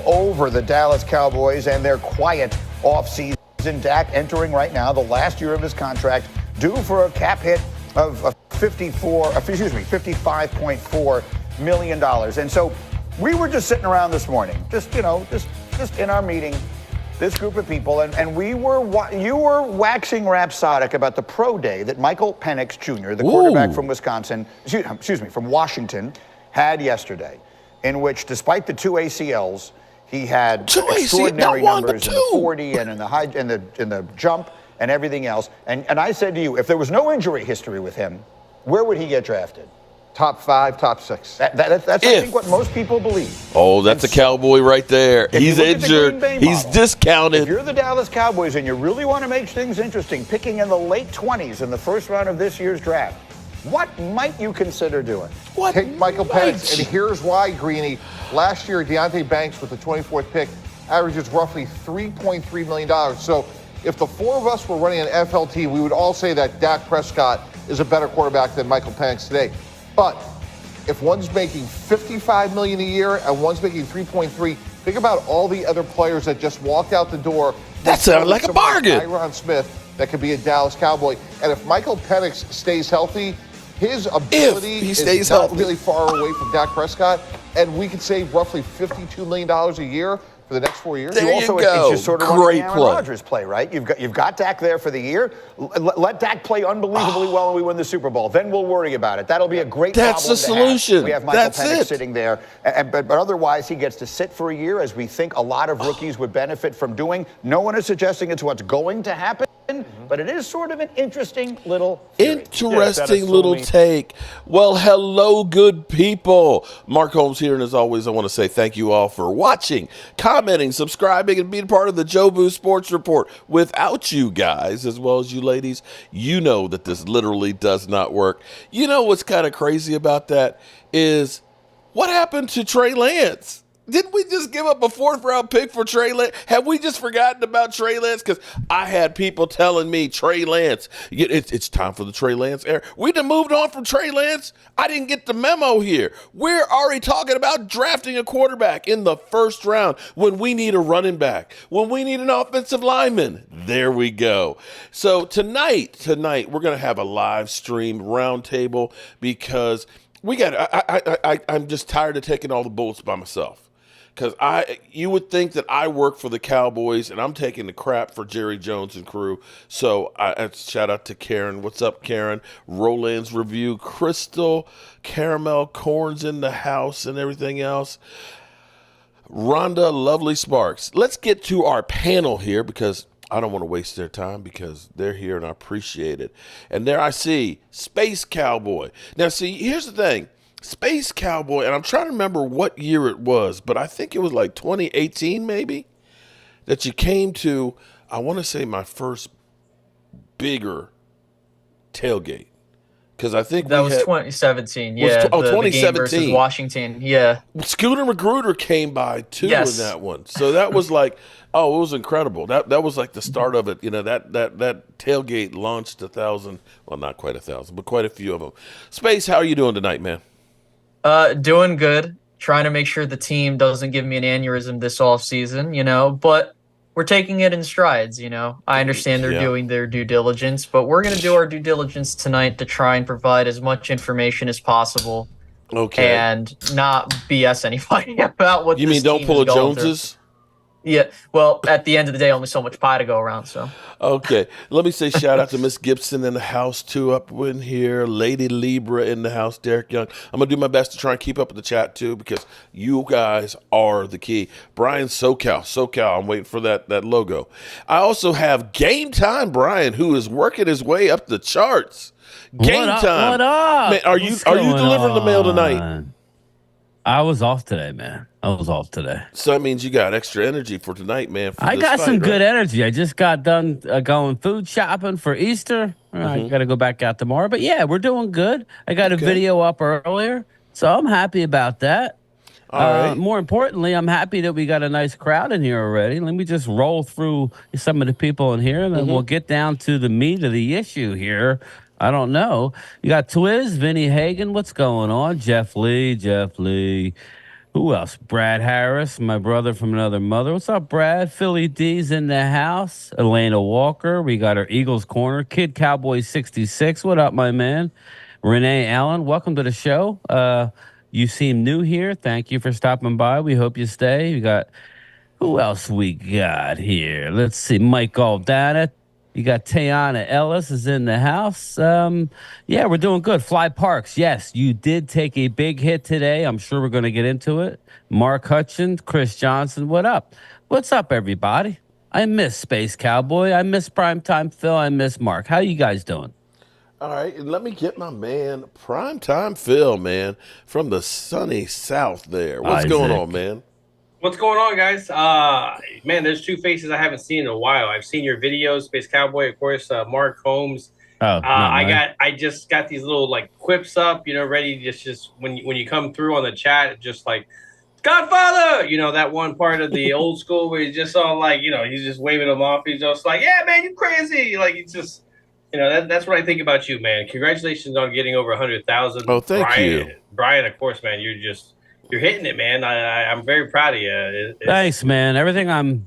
over the Dallas Cowboys and their quiet offseason. Dak entering right now the last year of his contract, due for a cap hit of $55.4 million. And so we were just sitting around this morning, just in our meeting, this group of people, and you were waxing rhapsodic about the pro day that Michael Penix Jr., the quarterback from from Washington, had yesterday, in which, despite the two ACLs, he had extraordinary numbers in the 40 and in the jump and everything else. And I said to you, if there was no injury history with him, where would he get drafted? Top 5, top 6. That's I think what most people believe. Oh, that's a Cowboy right there. He's injured. He's discounted. If you're the Dallas Cowboys and you really want to make things interesting, picking in the late 20s in the first round of this year's draft, what might you consider doing? Take Michael Penix, and here's why, Greeny. Last year, Deonte Banks with the 24th pick averages roughly $3.3 million. So if the four of us were running an NFL team, we would all say that Dak Prescott is a better quarterback than Michael Penix today. But if one's making $55 million a year and one's making $3.3, think about all the other players that just walked out the door. That sounds like a bargain. Tyron Smith, that could be a Dallas Cowboy. And if Michael Penix stays healthy, his ability is not really far away from Dak Prescott, and we could save roughly $52 million a year for the next 4 years. There you go. It's just sort of Great Aaron Rodgers play, right? You've got Dak there for the year. Let Dak play unbelievably well and we win the Super Bowl. Then we'll worry about it. That'll be a great problem to have. That's the solution. We have Michael Penix sitting there. But otherwise, he gets to sit for a year, as we think a lot of rookies would benefit from doing. No one is suggesting it's what's going to happen. But it is sort of an interesting little theory. Little take. Well, hello, good people. Mark Holmes here, and as always, I want to say thank you all for watching, commenting, subscribing, and being part of the Joe Boo Sports Report. Without you guys, as well as you ladies, you know that this literally does not work. You know what's kind of crazy about that is what happened to Trey Lance? Didn't we just give up a 4th-round pick for Trey Lance? Have we just forgotten about Trey Lance? Because I had people telling me, Trey Lance, it's time for the Trey Lance era. We done moved on from Trey Lance. I didn't get the memo here. We're already talking about drafting a quarterback in the 1st round when we need a running back, when we need an offensive lineman. There we go. So tonight, we're going to have a live stream roundtable because I'm just tired of taking all the bullets by myself. Because you would think that I work for the Cowboys and I'm taking the crap for Jerry Jones and crew. So shout out to Karen. What's up, Karen? Roland's Review. Crystal, Caramel, Corn's in the house and everything else. Rhonda, Lovely Sparks. Let's get to our panel here because I don't want to waste their time because they're here and I appreciate it. And there I see Space Cowboy. Now, see, here's the thing. Space Cowboy, and I'm trying to remember what year it was, but I think it was like 2018 maybe, that you came to, I want to say my first bigger tailgate. Because I think that was 2017. Yeah. 2017 the game versus Washington. Yeah. Scooter Magruder came by too in that one. So that was like, it was incredible. That was like the start of it. You know, that tailgate launched 1,000, well, not quite 1,000, but quite a few of them. Space, how are you doing tonight, man? Doing good. Trying to make sure the team doesn't give me an aneurysm this offseason, but we're taking it in strides, I understand they're doing their due diligence, but we're going to do our due diligence tonight to try and provide as much information as possible. Okay. And not BS anybody about what you mean don't pull a Joneses? Yeah, well, at the end of the day, only so much pie to go around, so. Okay, let me say shout out to Miss Gibson in the house, too, up in here. Lady Libra in the house, Derek Young. I'm going to do my best to try and keep up with the chat, too, because you guys are the key. Brian SoCal, I'm waiting for that logo. I also have Game Time Brian, who is working his way up the charts. Game Time. What up? Man, are you delivering the mail tonight? I was off today, man. So that means you got extra energy for tonight, man. I got some good energy. I just got done going food shopping for Easter. I got to go back out tomorrow. But, yeah, we're doing good. I got a video up earlier, so I'm happy about that. All right. More importantly, I'm happy that we got a nice crowd in here already. Let me just roll through some of the people in here, and then we'll get down to the meat of the issue here. I don't know. You got Twiz, Vinny Hagan. What's going on? Jeff Lee. Who else? Brad Harris, my brother from another mother. What's up, Brad? Philly D's in the house. Elena Walker. We got our Eagles corner. Kid Cowboy 66. What up, my man? Renee Allen, welcome to the show. You seem new here. Thank you for stopping by. We hope you stay. We got who else we got here? Let's see. Mike Aldana. You got Tayana Ellis is in the house. Yeah, we're doing good. Fly Parks. Yes, you did take a big hit today. I'm sure we're going to get into it. Mark Hutchins, Chris Johnson. What up? What's up, everybody? I miss Space Cowboy. I miss Primetime Phil. I miss Mark. How you guys doing? All right, and let me get my man, Primetime Phil, man, from the sunny South there. What's going on, man? What's going on, guys? Man, there's two faces I haven't seen in a while. I've seen your videos, Space Cowboy, of course, Mark Holmes. I just got these little like quips up, ready to just when you come through on the chat, just like Godfather, that one part of the old school where he's just all like, he's just waving them off. He's just like, yeah, man, you crazy. Like, it's just, that's what I think about you, man. Congratulations on getting over 100,000. Oh, thank you. Brian, of course, man, you're hitting it, man. I'm very proud of you. Thanks, man. Everything I'm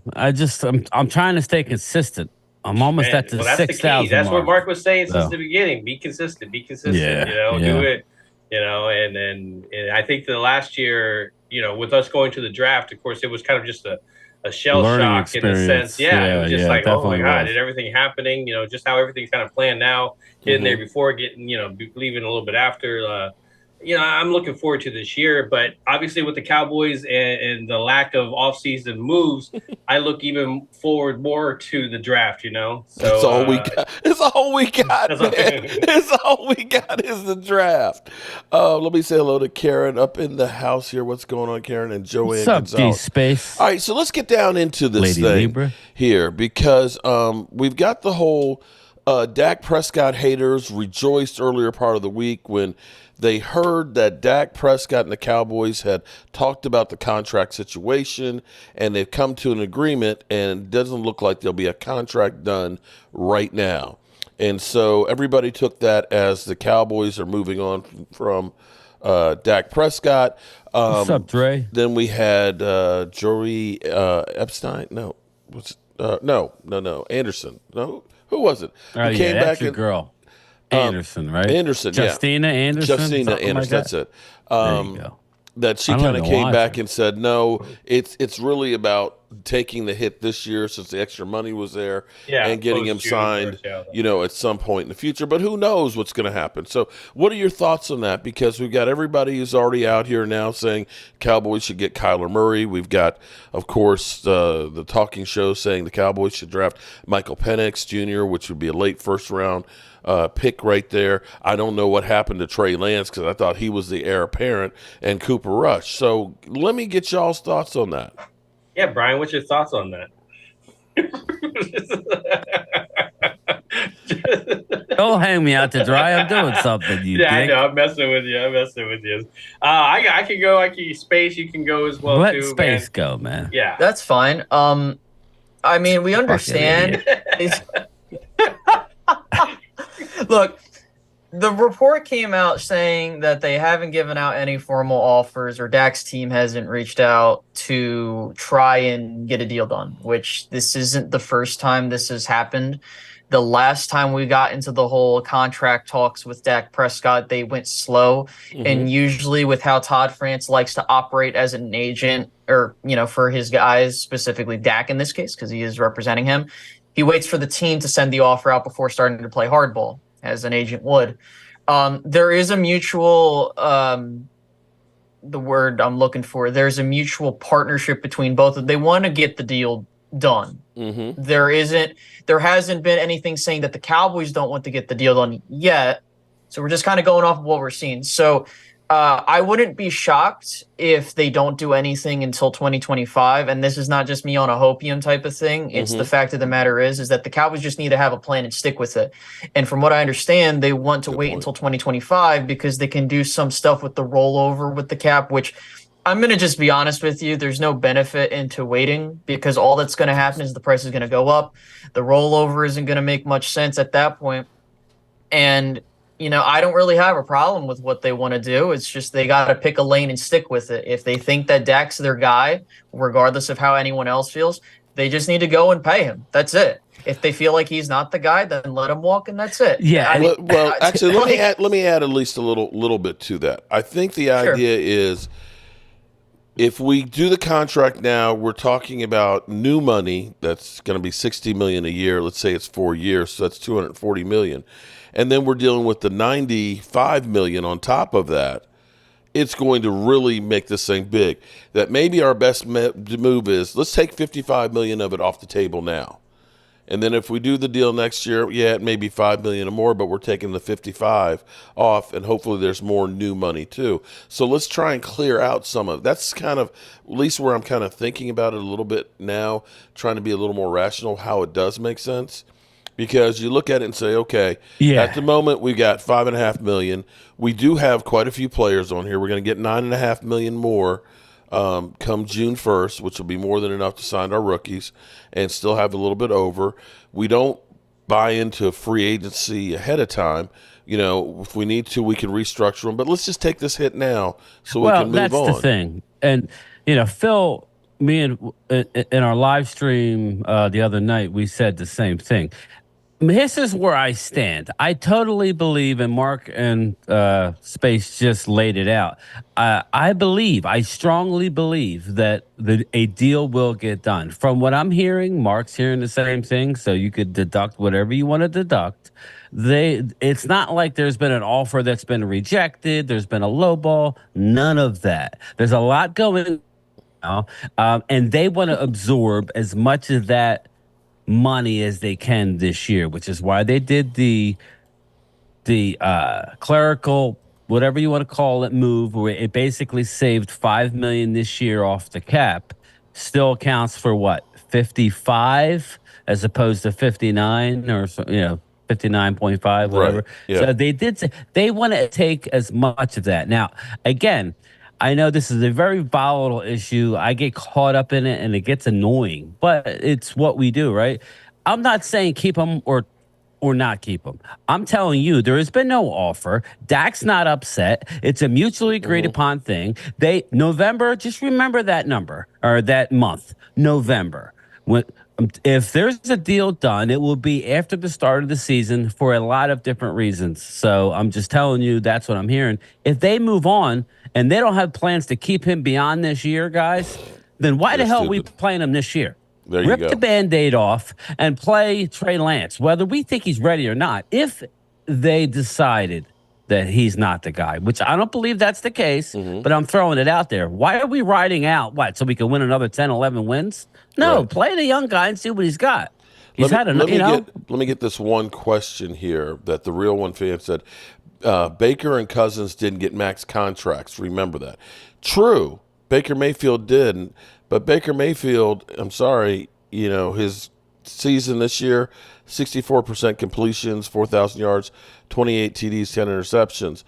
trying to stay consistent. I'm almost at the 6,000. That's what Mark was saying since the beginning. Be consistent. Be consistent. Do it. And I think the last year, with us going to the draft, of course, it was kind of just a shell shock experience. In a sense. Yeah, it was just like, oh my God, did everything happening? Just how everything's kind of planned now. Getting there before, leaving a little bit after. I'm looking forward to this year, but obviously with the Cowboys and the lack of offseason moves, I look even forward more to the draft, So that's all we got. It's all we got, man. It's all we got is the draft. Let me say hello to Karen up in the house here. What's going on, Karen and Joanne Gonzalez? What's up, D-Space? All right, so let's get down into this thing here because we've got the whole Dak Prescott haters rejoiced earlier part of the week when they heard that Dak Prescott and the Cowboys had talked about the contract situation and they've come to an agreement, and it doesn't look like there'll be a contract done right now. And so everybody took that as the Cowboys are moving on from Dak Prescott. What's up, Dre? Then we had Joey Epstein. No. No. Anderson. No. Who was it? That's your girl. Anderson, right? Anderson, Justina Anderson. Justina Anderson, like that's it. There you go. That she kind of came back and said, no, it's really about taking the hit this year since the extra money was there and getting him signed, at some point in the future. But who knows what's going to happen? So what are your thoughts on that? Because we've got everybody who's already out here now saying Cowboys should get Kyler Murray. We've got, of course, the talking show saying the Cowboys should draft Michael Penix Jr., which would be a late first-round pick right there. I don't know what happened to Trey Lance because I thought he was the heir apparent, and Cooper Rush. So let me get y'all's thoughts on that. Yeah, Brian, what's your thoughts on that? Don't hang me out to dry. I'm doing something. I know. I'm messing with you. I can go. I can Space. You can go as well. Let Space go, man. Yeah, that's fine. I mean, we understand. Look, the report came out saying that they haven't given out any formal offers, or Dak's team hasn't reached out to try and get a deal done, which this isn't the first time this has happened. The last time we got into the whole contract talks with Dak Prescott, they went slow. And usually with how Todd France likes to operate as an agent, or, for his guys, specifically Dak in this case, because he is representing him, he waits for the team to send the offer out before starting to play hardball, as an agent would. There is a mutual, the word I'm looking for, there's a mutual partnership between both of them. They want to get the deal done. There hasn't been anything saying that the Cowboys don't want to get the deal done yet. So we're just kind of going off of what we're seeing. So I wouldn't be shocked if they don't do anything until 2025. And this is not just me on a hopium type of thing. It's the fact of the matter is that the Cowboys just need to have a plan and stick with it. And from what I understand, they want to wait until 2025 because they can do some stuff with the rollover with the cap, which I'm going to just be honest with you. There's no benefit into waiting because all that's going to happen is the price is going to go up. The rollover isn't going to make much sense at that point. And I don't really have a problem with what they want to do. It's just they got to pick a lane and stick with it. If they think that Dak's their guy, regardless of how anyone else feels, they just need to go and pay him. That's it. If they feel like he's not the guy, then let him walk, and that's it. Yeah. I mean, well, actually, let me add at least a little bit to that. I think the idea is, if we do the contract now, we're talking about new money that's going to be $60 million a year. Let's say it's 4 years, so that's $240 million, and then we're dealing with the $95 million on top of that. It's going to really make this thing big. That maybe our best move is, let's take $55 million of it off the table now. And then if we do the deal next year, it may be $5 million or more, but we're taking the 55 off, and hopefully there's more new money too. So let's try and clear out some of it. That's kind of at least where I'm kind of thinking about it a little bit now, trying to be a little more rational, how it does make sense. Because you look at it and say, okay, at the moment we got $5.5 million. We do have quite a few players on here. We're going to get $9.5 million more come June 1st, which will be more than enough to sign our rookies and still have a little bit over. We don't buy into free agency ahead of time. If we need to, we can restructure them. But let's just take this hit now so we can move on. Well, that's the thing. And, Phil, me and in our live stream the other night, we said the same thing. This is where I stand. I totally believe, and Mark and Space just laid it out. I strongly believe that a deal will get done. From what I'm hearing, Mark's hearing the same thing, so you could deduct whatever you want to deduct. It's not like there's been an offer that's been rejected. There's been a lowball. None of that. There's a lot going on, and they want to absorb as much of that money as they can this year, which is why they did the clerical, whatever you want to call it, move, where it basically saved $5 million this year off the cap. Still accounts for what, 55 as opposed to 59 or 59.5, whatever. Right. Yeah. So they did say they want to take as much of that. Now, again, I know this is a very volatile issue. I get caught up in it and it gets annoying, but it's what we do, right? I'm not saying keep them or not keep them. I'm telling you, there has been no offer. Dak's not upset. It's a mutually agreed upon thing. November, just remember that number or that month, November. If there's a deal done, it will be after the start of the season for a lot of different reasons. So I'm just telling you, that's what I'm hearing. If they move on and they don't have plans to keep him beyond this year, guys, then why the hell are we playing him this year? Rip the Band-Aid off and play Trey Lance, whether we think he's ready or not. If they decided that he's not the guy, which I don't believe that's the case, but I'm throwing it out there. Why are we riding out, so we can win another 10, 11 wins? No, play the young guy and see what he's got. Let me get this one question here that the Real One fan said. Baker and Cousins didn't get max contracts. Remember that. True, Baker Mayfield didn't, but Baker Mayfield, I'm sorry, his season this year, 64% completions, 4,000 yards, 28 TDs, 10 interceptions.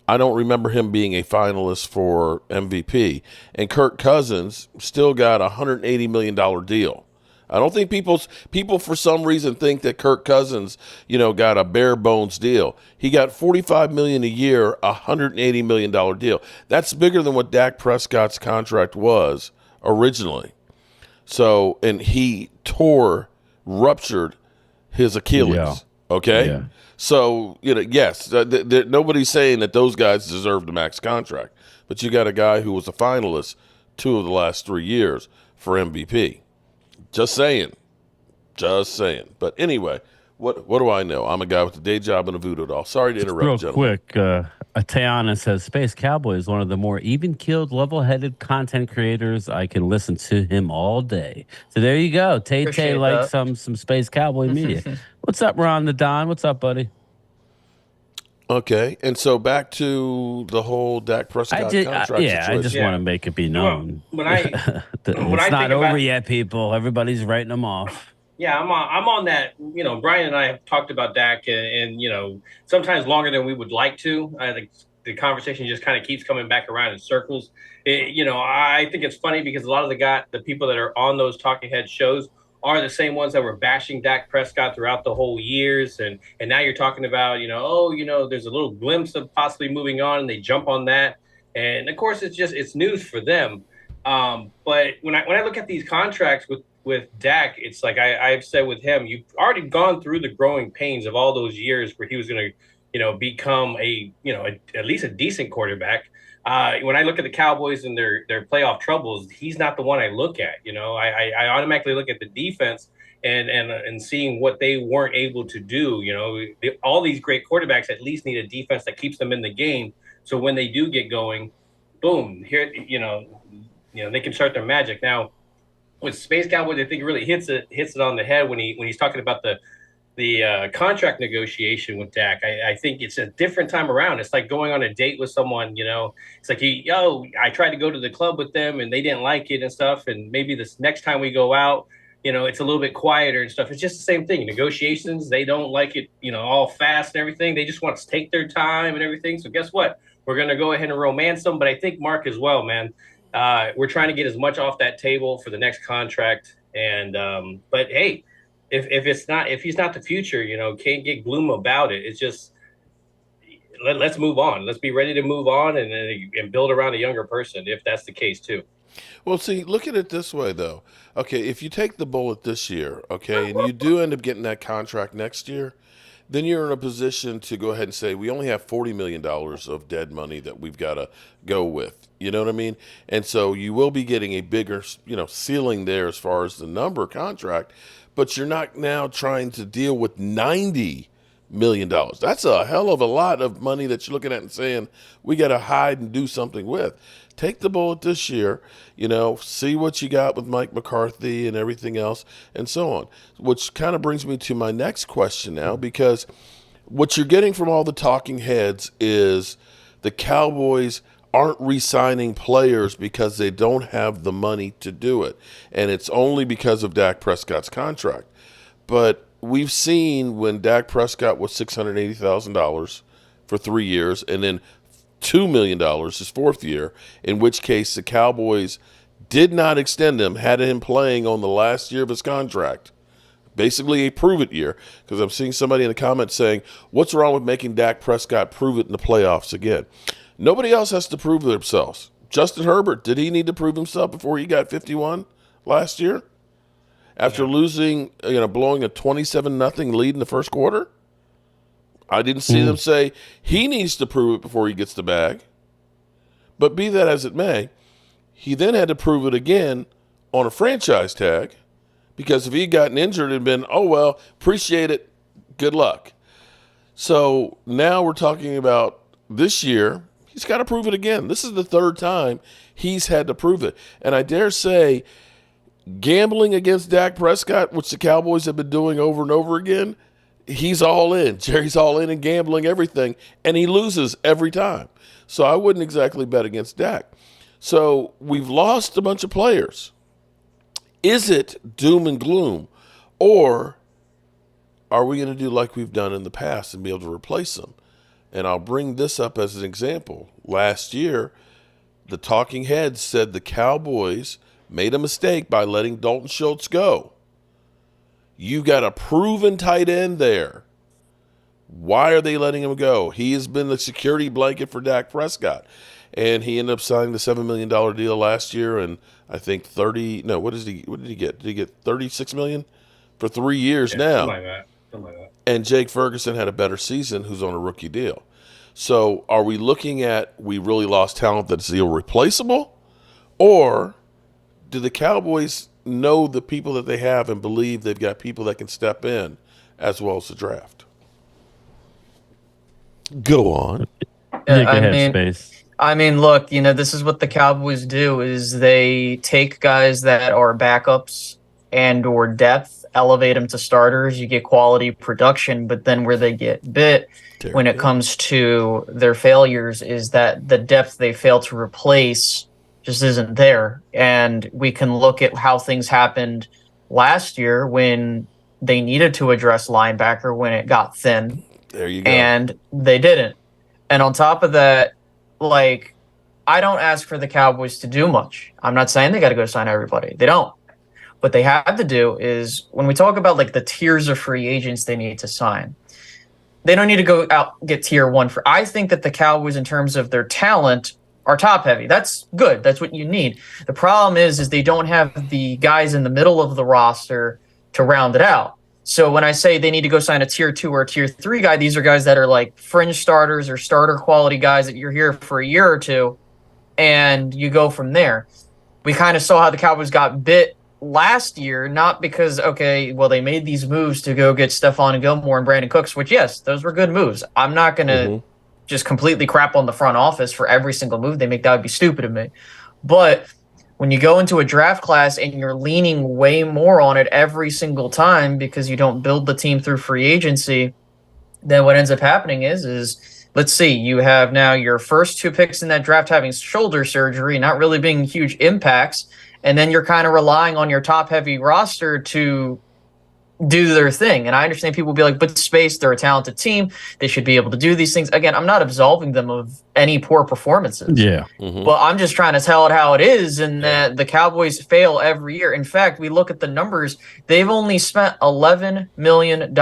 I don't remember him being a finalist for MVP. And Kirk Cousins still got a $180 million deal. I don't think people for some reason think that Kirk Cousins, got a bare bones deal. He got $45 million a year, a $180 million deal. That's bigger than what Dak Prescott's contract was originally. So, and he ruptured his Achilles. Yeah. Okay. Yeah. So, yes, nobody's saying that those guys deserve the max contract, but you got a guy who was a finalist 2 of the last 3 years for MVP. Just saying. But anyway, what do I know? I'm a guy with a day job and a voodoo doll. Sorry to interrupt, real gentlemen. Quick, Tayana says, Space Cowboy is one of the more even-keeled, level-headed content creators. I can listen to him all day. So there you go. Tay likes some Space Cowboy media. What's up, Ron the Don? What's up, buddy? Okay, and so back to the whole Dak Prescott contract situation. I just want to make it be known. Well, it's not over yet, people. Everybody's writing them off. Yeah, I'm on that. Brian and I have talked about Dak, and sometimes longer than we would like to. I think the conversation just kind of keeps coming back around in circles. I think it's funny because a lot of the people that are on those talking head shows are the same ones that were bashing Dak Prescott throughout the whole years. And now you're talking about, there's a little glimpse of possibly moving on, and they jump on that. And of course, it's news for them. But when I look at these contracts with Dak, it's like I've said with him, you've already gone through the growing pains of all those years where he was going to, become at least a decent quarterback. When I look at the Cowboys and their playoff troubles, he's not the one I look at. I automatically look at the defense and seeing what they weren't able to do. All these great quarterbacks at least need a defense that keeps them in the game. So when they do get going, boom, here, they can start their magic. Now, with Space Cowboys, I think it really hits it on the head when he's talking about the contract negotiation with Dak. I think it's a different time around. It's like going on a date with someone, it's like, I tried to go to the club with them and they didn't like it and stuff. And maybe this next time we go out, it's a little bit quieter and stuff. It's just the same thing. Negotiations, they don't like it, all fast and everything. They just want to take their time and everything. So guess what? We're going to go ahead and romance them. But I think Mark as well, man, we're trying to get as much off that table for the next contract. And, but hey, if he's not the future, can't get gloom about it. It's just let's move on. Let's be ready to move on and build around a younger person if that's the case too. Well, see, look at it this way though. Okay, if you take the bullet this year, okay, and you do end up getting that contract next year, then you're in a position to go ahead and say we only have $40 million of dead money that we've got to go with. You know what I mean? And so you will be getting a bigger, ceiling there as far as the number contract. But you're not now trying to deal with $90 million. That's a hell of a lot of money that you're looking at and saying, we got to hide and do something with. Take the bullet this year, see what you got with Mike McCarthy and everything else and so on. Which kind of brings me to my next question now, because what you're getting from all the talking heads is the Cowboys aren't re-signing players because they don't have the money to do it. And it's only because of Dak Prescott's contract. But we've seen when Dak Prescott was $680,000 for 3 years and then $2 million his fourth year, in which case the Cowboys did not extend him, had him playing on the last year of his contract. Basically a prove-it year, because I'm seeing somebody in the comments saying, what's wrong with making Dak Prescott prove it in the playoffs again? Nobody else has to prove themselves. Justin Herbert, did he need to prove himself before he got 51 last year? After losing, blowing a 27-0 lead in the first quarter? I didn't see them say he needs to prove it before he gets the bag. But be that as it may, he then had to prove it again on a franchise tag, because if he had gotten injured and been, oh, well, appreciate it, good luck. So now we're talking about this year. He's got to prove it again. This is the third time he's had to prove it. And I dare say gambling against Dak Prescott, which the Cowboys have been doing over and over again, he's all in. Jerry's all in and gambling everything, and he loses every time. So I wouldn't exactly bet against Dak. So we've lost a bunch of players. Is it doom and gloom, or are we going to do like we've done in the past and be able to replace them? And I'll bring this up as an example. Last year, the talking heads said the Cowboys made a mistake by letting Dalton Schultz go. You got a proven tight end there. Why are they letting him go? He has been the security blanket for Dak Prescott. And he ended up signing the $7 million deal last year, and I think what did he get? Did he get $36 million for 3 years now? Something like that. And Jake Ferguson had a better season, who's on a rookie deal. So are we looking at we really lost talent that's irreplaceable? Or do the Cowboys know the people that they have and believe they've got people that can step in as well as the draft? Go on. I mean, look, this is what the Cowboys do is they take guys that are backups and or depth, elevate them to starters. You get quality production, but then where they get bit when it comes to their failures is that the depth they fail to replace just isn't there. And we can look at how things happened last year when they needed to address linebacker when it got thin. There you go. And they didn't. And on top of that, I don't ask for the Cowboys to do much. I'm not saying they got to go sign everybody. They don't. what they had to do is when we talk about like the tiers of free agents they need to sign, they don't need to go out get tier one. I think that the Cowboys, in terms of their talent, are top heavy. That's good. That's what you need. The problem is they don't have the guys in the middle of the roster to round it out. So when I say they need to go sign a tier 2 or a tier 3 guy, these are guys that are like fringe starters or starter quality guys that you're here for a year or two, and you go from there. We kind of saw how the Cowboys got bit last year, not because, they made these moves to go get Stephon Gilmore and Brandon Cooks, which, yes, those were good moves. I'm not going to just completely crap on the front office for every single move they make. That would be stupid of me. But when you go into a draft class and you're leaning way more on it every single time because you don't build the team through free agency, then what ends up happening is let's see, you have now your first 2 picks in that draft having shoulder surgery, not really being huge impacts, and then you're kind of relying on your top-heavy roster to do their thing. And I understand people will be like, but space, they're a talented team. They should be able to do these things. Again, I'm not absolving them of any poor performances. Yeah. But I'm just trying to tell it how it is, and that the Cowboys fail every year. In fact, we look at the numbers. They've only spent $11 million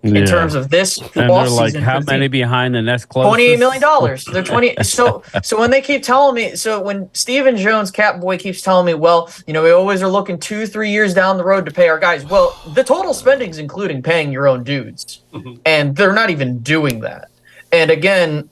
in terms of this and they're like, how many behind the next closest? $28 million. They're 20. So when they keep telling me, when Stephen Jones, Catboy, keeps telling me, well, we always are looking 2-3 years down the road to pay our guys. Well, the total spending is including paying your own dudes, and they're not even doing that. And again,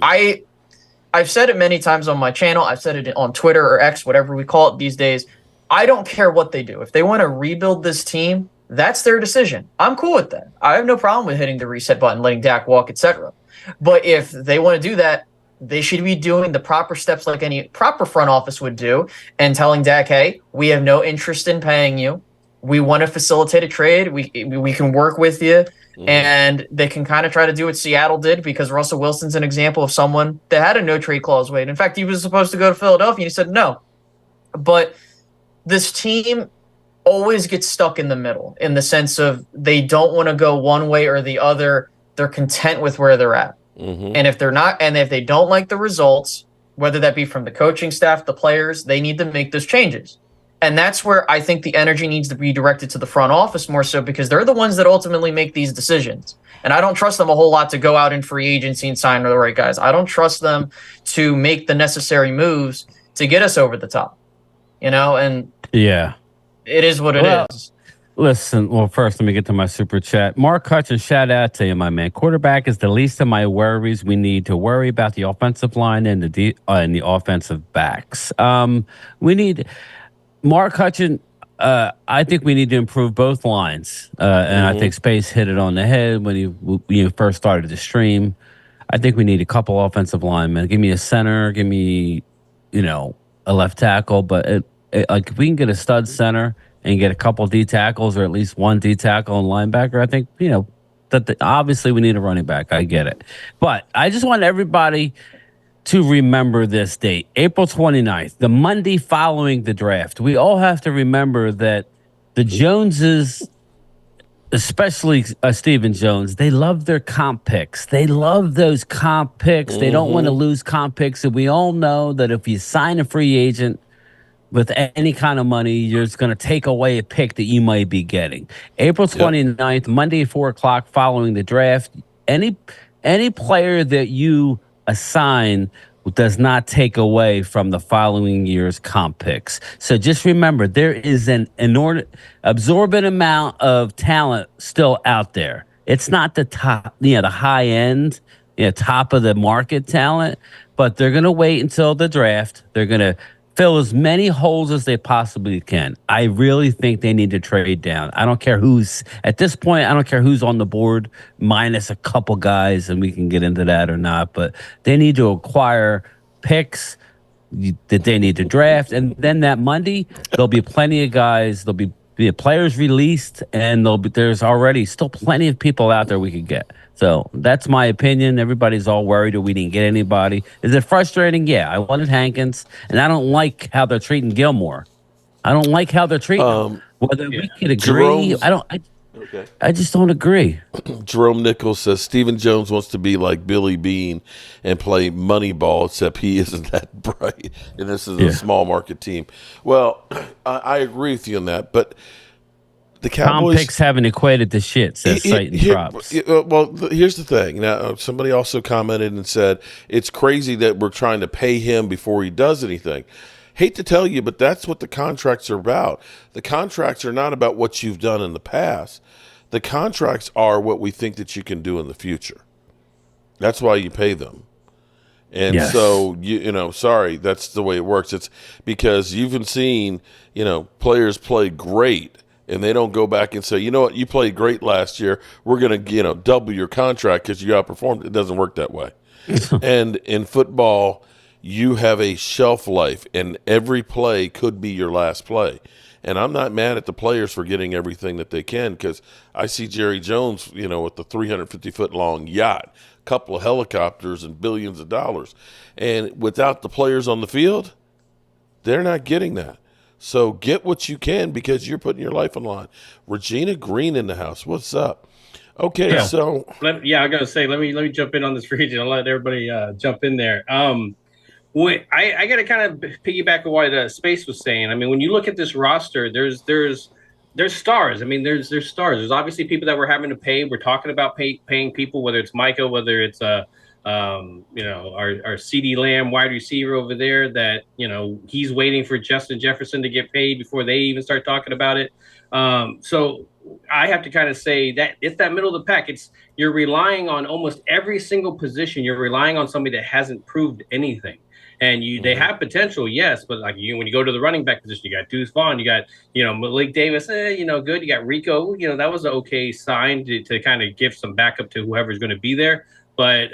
I've said it many times on my channel. I've said it on Twitter or X, whatever we call it these days. I don't care what they do. If they want to rebuild this team, that's their decision. I'm cool with that. I have no problem with hitting the reset button, letting Dak walk, etc. But if they want to do that, they should be doing the proper steps like any proper front office would do, and telling Dak, hey, we have no interest in paying you. We want to facilitate a trade. We can work with you. And they can kind of try to do what Seattle did, because Russell Wilson's an example of someone that had a no trade clause waiting. In fact, he was supposed to go to Philadelphia, and he said no. But this team always gets stuck in the middle, in the sense of they don't want to go one way or the other. They're content with where they're at. And if they don't like the results, whether that be from the coaching staff, the players, they need to make those changes. And that's where I think the energy needs to be directed to the front office more so, because they're the ones that ultimately make these decisions. And I don't trust them a whole lot to go out in free agency and sign the right guys. I don't trust them to make the necessary moves to get us over the top. And it is what it is. Listen, well, first, let me get to my super chat. Mark Hutchins, shout out to you, my man. Quarterback is the least of my worries. We need to worry about the offensive line and the offensive backs. We need Mark Hutchins. I think we need to improve both lines. And I think Space hit it on the head when you first started the stream. I think we need a couple offensive linemen. Give me a center. Give me, a left tackle. But like if we can get a stud center and get a couple D tackles, or at least one D tackle and linebacker, I think, obviously we need a running back. I get it. But I just want everybody to remember this date, April 29th, the Monday following the draft. We all have to remember that the Joneses, especially Stephen Jones, they love their comp picks. They love those comp picks. They don't want to lose comp picks. And we all know that if you sign a free agent with any kind of money, you're just going to take away a pick that you might be getting. April 29th, Monday at 4 o'clock following the draft, any player that you assign does not take away from the following year's comp picks. So just remember, there is an absorbent amount of talent still out there. It's not the top, the high end, top of the market talent, but they're going to wait until the draft. They're going to fill as many holes as they possibly can. I really think they need to trade down. I don't care at this point, I don't care who's on the board, minus a couple guys, and we can get into that or not, but they need to acquire picks that they need to draft. And then that Monday, there'll be plenty of guys, there'll be players released, and there's already still plenty of people out there we could get. So that's my opinion. Everybody's all worried that we didn't get anybody. Is it frustrating? Yeah, I wanted Hankins, and I don't like how they're treating Gilmore. I don't like how they're treating him. Whether we could agree, Okay. I just don't agree. Jerome Nichols says Stephen Jones wants to be like Billy Bean and play Moneyball, except he isn't that bright. And this is a small market team. Well, I agree with you on that, but the Cowboys. Tom picks haven't equated to shit, says Satan Props. Well, here's the thing. Now, somebody also commented and said it's crazy that we're trying to pay him before he does anything. Hate to tell you, but that's what the contracts are about. The contracts are not about what you've done in the past. The contracts are what we think that you can do in the future. That's why you pay them. And so, sorry, that's the way it works. It's because you've been seeing, players play great, and they don't go back and say, you know what, you played great last year. We're going to, double your contract because you outperformed. It doesn't work that way. And in football, you have a shelf life, and every play could be your last play. And I'm not mad at the players for getting everything that they can, because I see Jerry Jones, with the 350-foot-long yacht, a couple of helicopters, and billions of dollars. And without the players on the field, they're not getting that. So get what you can, because you're putting your life on the line. Regina Green in the house. What's up? Okay, so I gotta say, let me jump in on this region. I'll let everybody jump in there. I got to kind of piggyback on what Space was saying. I mean, when you look at this roster, there's stars. I mean, there's stars. There's obviously people that we're having to pay. We're talking about paying people, whether it's Micah, whether it's our CeeDee Lamb wide receiver over there that, he's waiting for Justin Jefferson to get paid before they even start talking about it. So I have to kind of say that it's that middle of the pack. You're relying on almost every single position. You're relying on somebody that hasn't proved anything. And they have potential, yes, but when you go to the running back position, you got Deuce Vaughn, you got Malik Davis, good. You got Rico, that was an okay sign to kind of give some backup to whoever's going to be there. But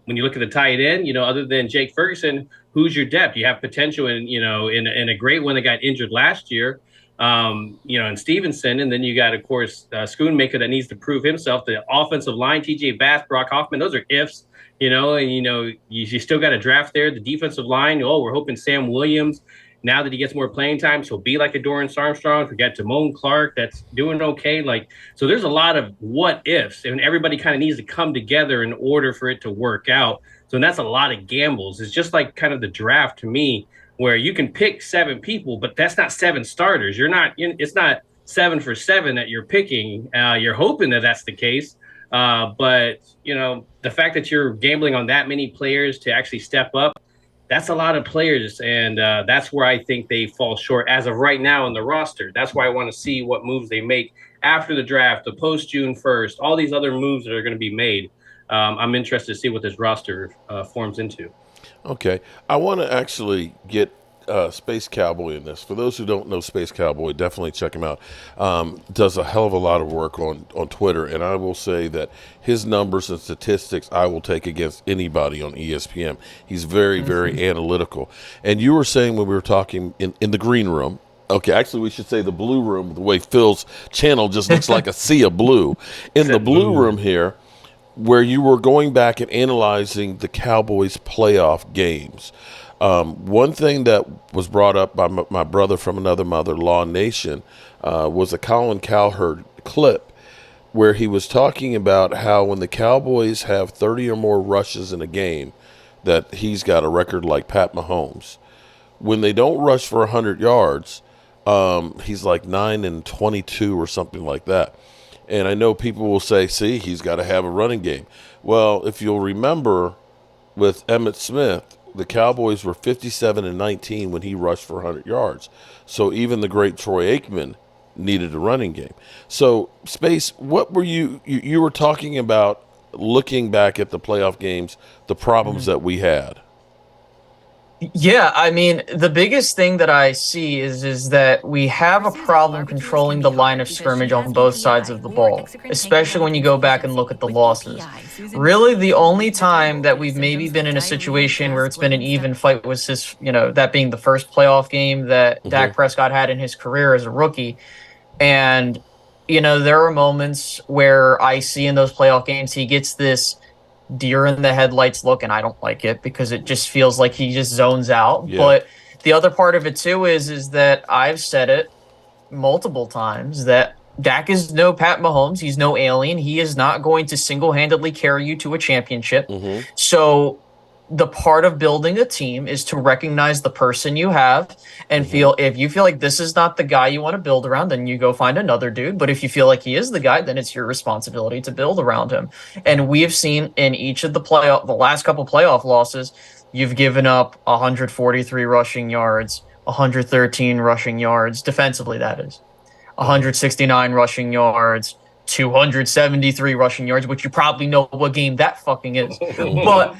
when you look at the tight end, other than Jake Ferguson, who's your depth? You have potential in a great one that got injured last year, and Stevenson, and then you got, of course, Schoonmaker that needs to prove himself. The offensive line, TJ Bass, Brock Hoffman, those are ifs. You still got a draft there. The defensive line, we're hoping Sam Williams, now that he gets more playing time, so he'll be like a Dorrance Armstrong. We got Damone Clark that's doing okay. So there's a lot of what ifs, and everybody kind of needs to come together in order for it to work out. So that's a lot of gambles. It's just like kind of the draft to me, where you can pick 7 people, but that's not 7 starters. It's not 7 for 7 that you're picking. You're hoping that that's the case. But the fact that you're gambling on that many players to actually step up, that's a lot of players. And that's where I think they fall short as of right now in the roster. That's why I want to see what moves they make after the draft, the post June 1st, all these other moves that are going to be made. I'm interested to see what this roster forms into. Okay. I want to actually get Space Cowboy in this. For those who don't know Space Cowboy, definitely check him out. Does a hell of a lot of work on Twitter, and I will say that his numbers and statistics I will take against anybody on ESPN. He's very, very analytical. And you were saying when we were talking in the green room, okay, actually we should say the blue room, the way Phil's channel just looks like a sea of blue. In the blue room here, where you were going back and analyzing the Cowboys playoff games. One thing that was brought up by my brother from another mother, Law Nation, was a Colin Cowherd clip where he was talking about how when the Cowboys have 30 or more rushes in a game, that he's got a record like Pat Mahomes. When they don't rush for 100 yards, he's like 9-22 or something like that. And I know people will say, see, he's got to have a running game. Well, if you'll remember with Emmitt Smith, the Cowboys were 57-19 when he rushed for 100 yards. So even the great Troy Aikman needed a running game. So, Space, what were you were talking about looking back at the playoff games, the problems that we had? Yeah, I mean, the biggest thing that I see is that we have a problem controlling the line of scrimmage on both sides of the ball, especially when you go back and look at the losses. Really, the only time that we've maybe been in a situation where it's been an even fight was this, that being the first playoff game that Dak Prescott had in his career as a rookie. And, there are moments where I see in those playoff games, he gets this deer in the headlights look, and I don't like it because it just feels like he just zones out. Yeah. But the other part of it too is that I've said it multiple times that Dak is no Pat Mahomes. He's no alien. He is not going to single-handedly carry you to a championship. So the part of building a team is to recognize the person you have and feel, if you feel like this is not the guy you want to build around, then you go find another dude. But if you feel like he is the guy, then it's your responsibility to build around him. And we have seen in each of the last couple playoff losses, you've given up 143 rushing yards, 113 rushing yards, defensively, that is. 169 rushing yards, 273 rushing yards, which you probably know what game that fucking is. But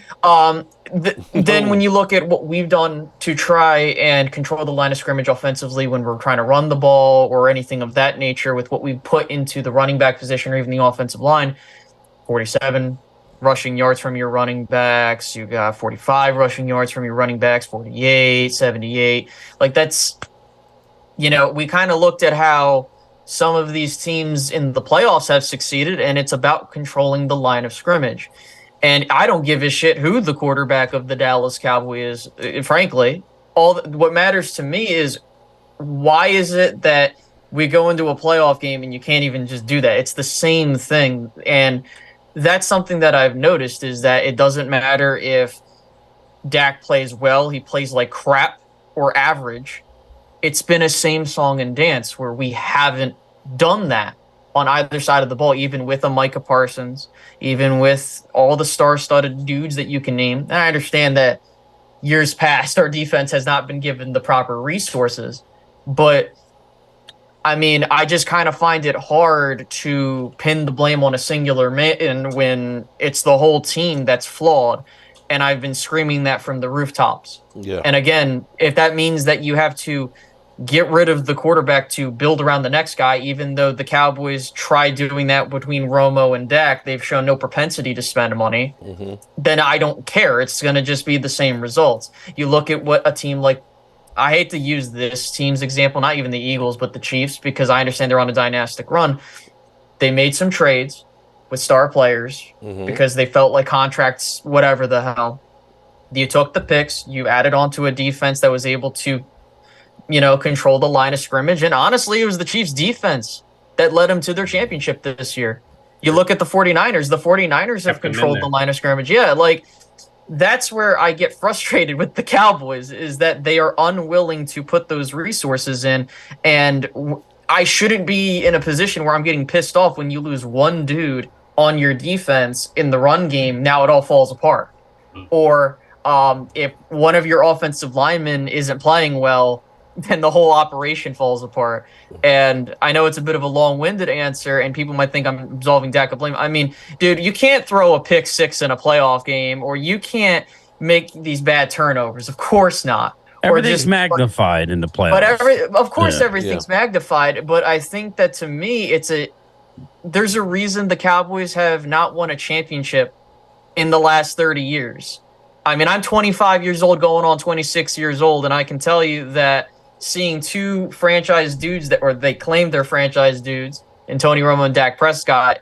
then when you look at what we've done to try and control the line of scrimmage offensively when we're trying to run the ball or anything of that nature with what we've put into the running back position or even the offensive line, 47 rushing yards from your running backs. You got 45 rushing yards from your running backs, 48, 78. Like that's, we kind of looked at how some of these teams in the playoffs have succeeded, and it's about controlling the line of scrimmage. And I don't give a shit who the quarterback of the Dallas Cowboys is, frankly. What matters to me is why is it that we go into a playoff game and you can't even just do that? It's the same thing. And that's something that I've noticed is that it doesn't matter if Dak plays well, he plays like crap or average. It's been a same song and dance where we haven't done that on either side of the ball, even with a Micah Parsons, even with all the star-studded dudes that you can name. And I understand that years past, our defense has not been given the proper resources. But, I mean, I just kind of find it hard to pin the blame on a singular man when it's the whole team that's flawed. And I've been screaming that from the rooftops. Yeah. And again, if that means that you have to get rid of the quarterback to build around the next guy, even though the Cowboys tried doing that between Romo and Dak, they've shown no propensity to spend money, then I don't care. It's going to just be the same results. You look at what a team like, I hate to use this team's example, not even the Eagles, but the Chiefs, because I understand they're on a dynastic run. They made some trades with star players because they felt like contracts, whatever the hell. You took the picks, you added on to a defense that was able to control the line of scrimmage. And honestly, it was the Chiefs' defense that led them to their championship this year. You look at the 49ers. The 49ers have controlled the line of scrimmage. Yeah, like that's where I get frustrated with the Cowboys is that they are unwilling to put those resources in. And I shouldn't be in a position where I'm getting pissed off when you lose one dude on your defense in the run game. Now it all falls apart. Or if one of your offensive linemen isn't playing well, then the whole operation falls apart. And I know it's a bit of a long-winded answer, and people might think I'm absolving Dak of blame. I mean, dude, you can't throw a pick six in a playoff game, or you can't make these bad turnovers. Of course not. Everything's magnified in the playoffs. But of course, everything's magnified. But I think that to me, there's a reason the Cowboys have not won a championship in the last 30 years. I mean, I'm 25 years old, going on 26 years old, and I can tell you that seeing two franchise dudes they claim they're franchise dudes in Tony Romo and Dak Prescott,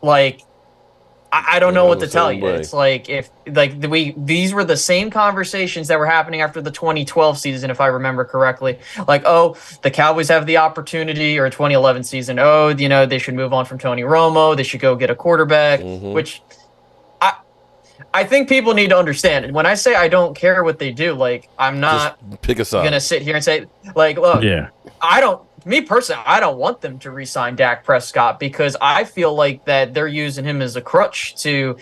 like, I don't know what to tell you. It's like these were the same conversations that were happening after the 2012 season, if I remember correctly. Like, oh, the Cowboys have the opportunity, or 2011 season. Oh, they should move on from Tony Romo. They should go get a quarterback, which I think people need to understand. And when I say I don't care what they do, like, I'm not going to sit here and say, like, look, me personally, I don't want them to re-sign Dak Prescott because I feel like that they're using him as a crutch to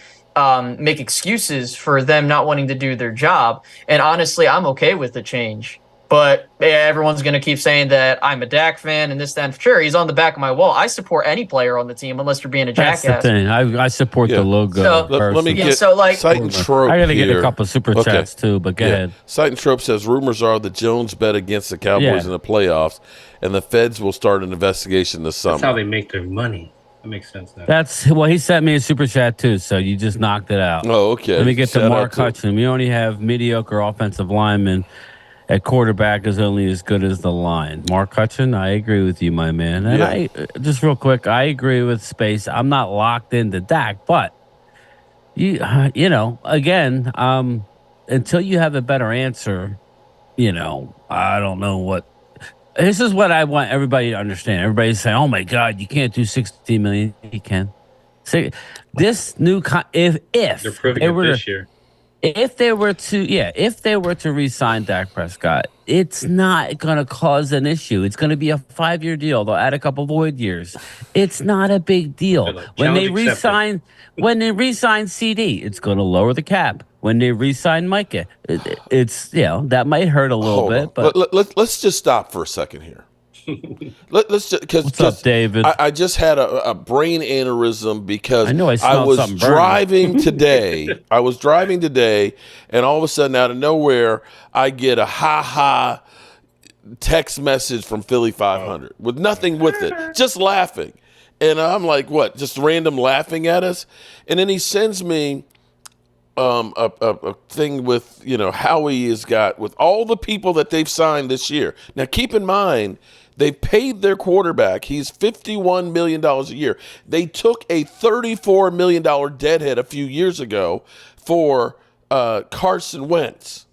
make excuses for them not wanting to do their job. And honestly, I'm okay with the change. But everyone's going to keep saying that I'm a Dak fan and this, that, and sure, he's on the back of my wall. I support any player on the team unless you're being a jackass. That's the thing. I support the logo. So, let me get Sight and Trope I got to get here. a couple super chats too, but go ahead. Sight and Trope says rumors are that Jones bet against the Cowboys in the playoffs, and the feds will start an investigation this summer. That's how they make their money. That makes sense now. He sent me a super chat too, so you just knocked it out. Oh, okay. Let me get to Mark Hutchin. We only have mediocre offensive linemen. At quarterback is only as good as the line. Mark Hutchin, I agree with you, my man. And I just real quick, I agree with Space. I'm not locked into Dak, but again, until you have a better answer, I don't know what. This is what I want everybody to understand. Everybody's saying, "Oh my God, you can't do 16 million." You can. So this new if they're proving it this year. If they were to re-sign Dak Prescott, it's not going to cause an issue. It's going to be a 5-year deal. They'll add a couple void years. It's not a big deal. Like, when they re-sign CD, it's going to lower the cap. When they re-sign Micah, it's that might hurt a little bit. But let's just stop for a second here. Let's just what's up, David? I just had a brain aneurysm because I was driving today. I was driving today, and all of a sudden, out of nowhere, I get a ha text message from Philly 500 with nothing with it, just laughing, and I'm like, what? Just random laughing at us, and then he sends me a thing with Howie has got with all the people that they've signed this year. Now, keep in mind. They paid their quarterback. He's $51 million a year. They took a $34 million deadhead a few years ago for Carson Wentz.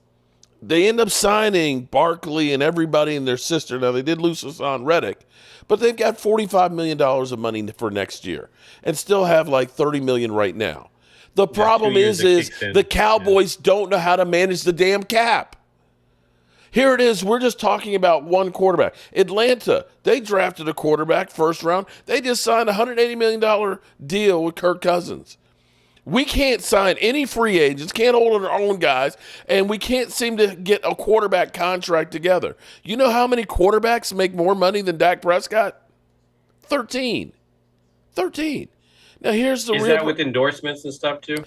They end up signing Barkley and everybody and their sister. Now, they did lose Hassan Reddick, but they've got $45 million of money for next year and still have like $30 million right now. The problem is the Cowboys don't know how to manage the damn cap. Here it is. We're just talking about one quarterback. Atlanta, they drafted a quarterback first round. They just signed a $180 million deal with Kirk Cousins. We can't sign any free agents, can't hold our own guys, and we can't seem to get a quarterback contract together. You know how many quarterbacks make more money than Dak Prescott? 13. Now, here's the real... Is that with endorsements and stuff, too?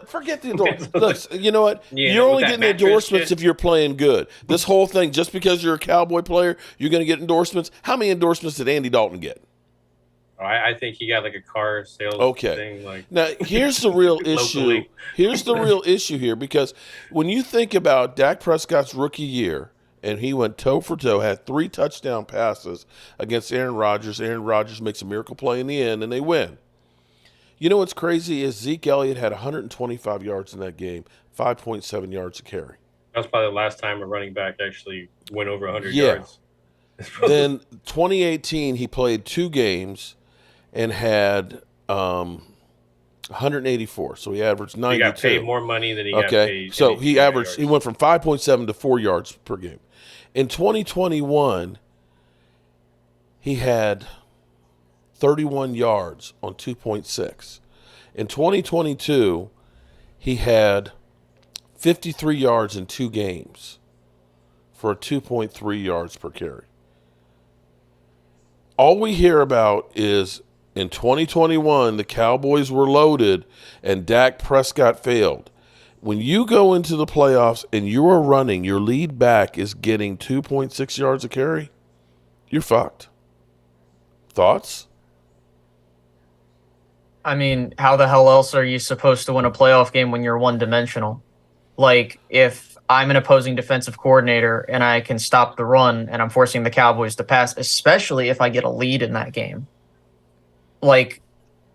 Forget the endorsements. Look, you know what? You're only getting endorsements if you're playing good. This whole thing, just because you're a Cowboy player, you're going to get endorsements. How many endorsements did Andy Dalton get? I think he got like a car sales thing. Now, here's the real issue. Here's the real issue here, because when you think about Dak Prescott's rookie year, and he went toe for toe, had 3 touchdown passes against Aaron Rodgers. Aaron Rodgers makes a miracle play in the end, and they win. You know what's crazy is Zeke Elliott had 125 yards in that game, 5.7 yards a carry. That was probably the last time a running back actually went over 100 yards. Then 2018, he played 2 games and had 184. So he averaged 92. He got paid more money than he got paid. So he averaged. He went from 5.7 to 4 yards per game. In 2021, he had 31 yards on 2.6. In 2022, he had 53 yards in 2 games for a 2.3 yards per carry. All we hear about is in 2021, the Cowboys were loaded and Dak Prescott failed. When you go into the playoffs and you are running, your lead back is getting 2.6 yards a carry, you're fucked. Thoughts? I mean, how the hell else are you supposed to win a playoff game when you're one-dimensional? Like, if I'm an opposing defensive coordinator and I can stop the run and I'm forcing the Cowboys to pass, especially if I get a lead in that game. Like,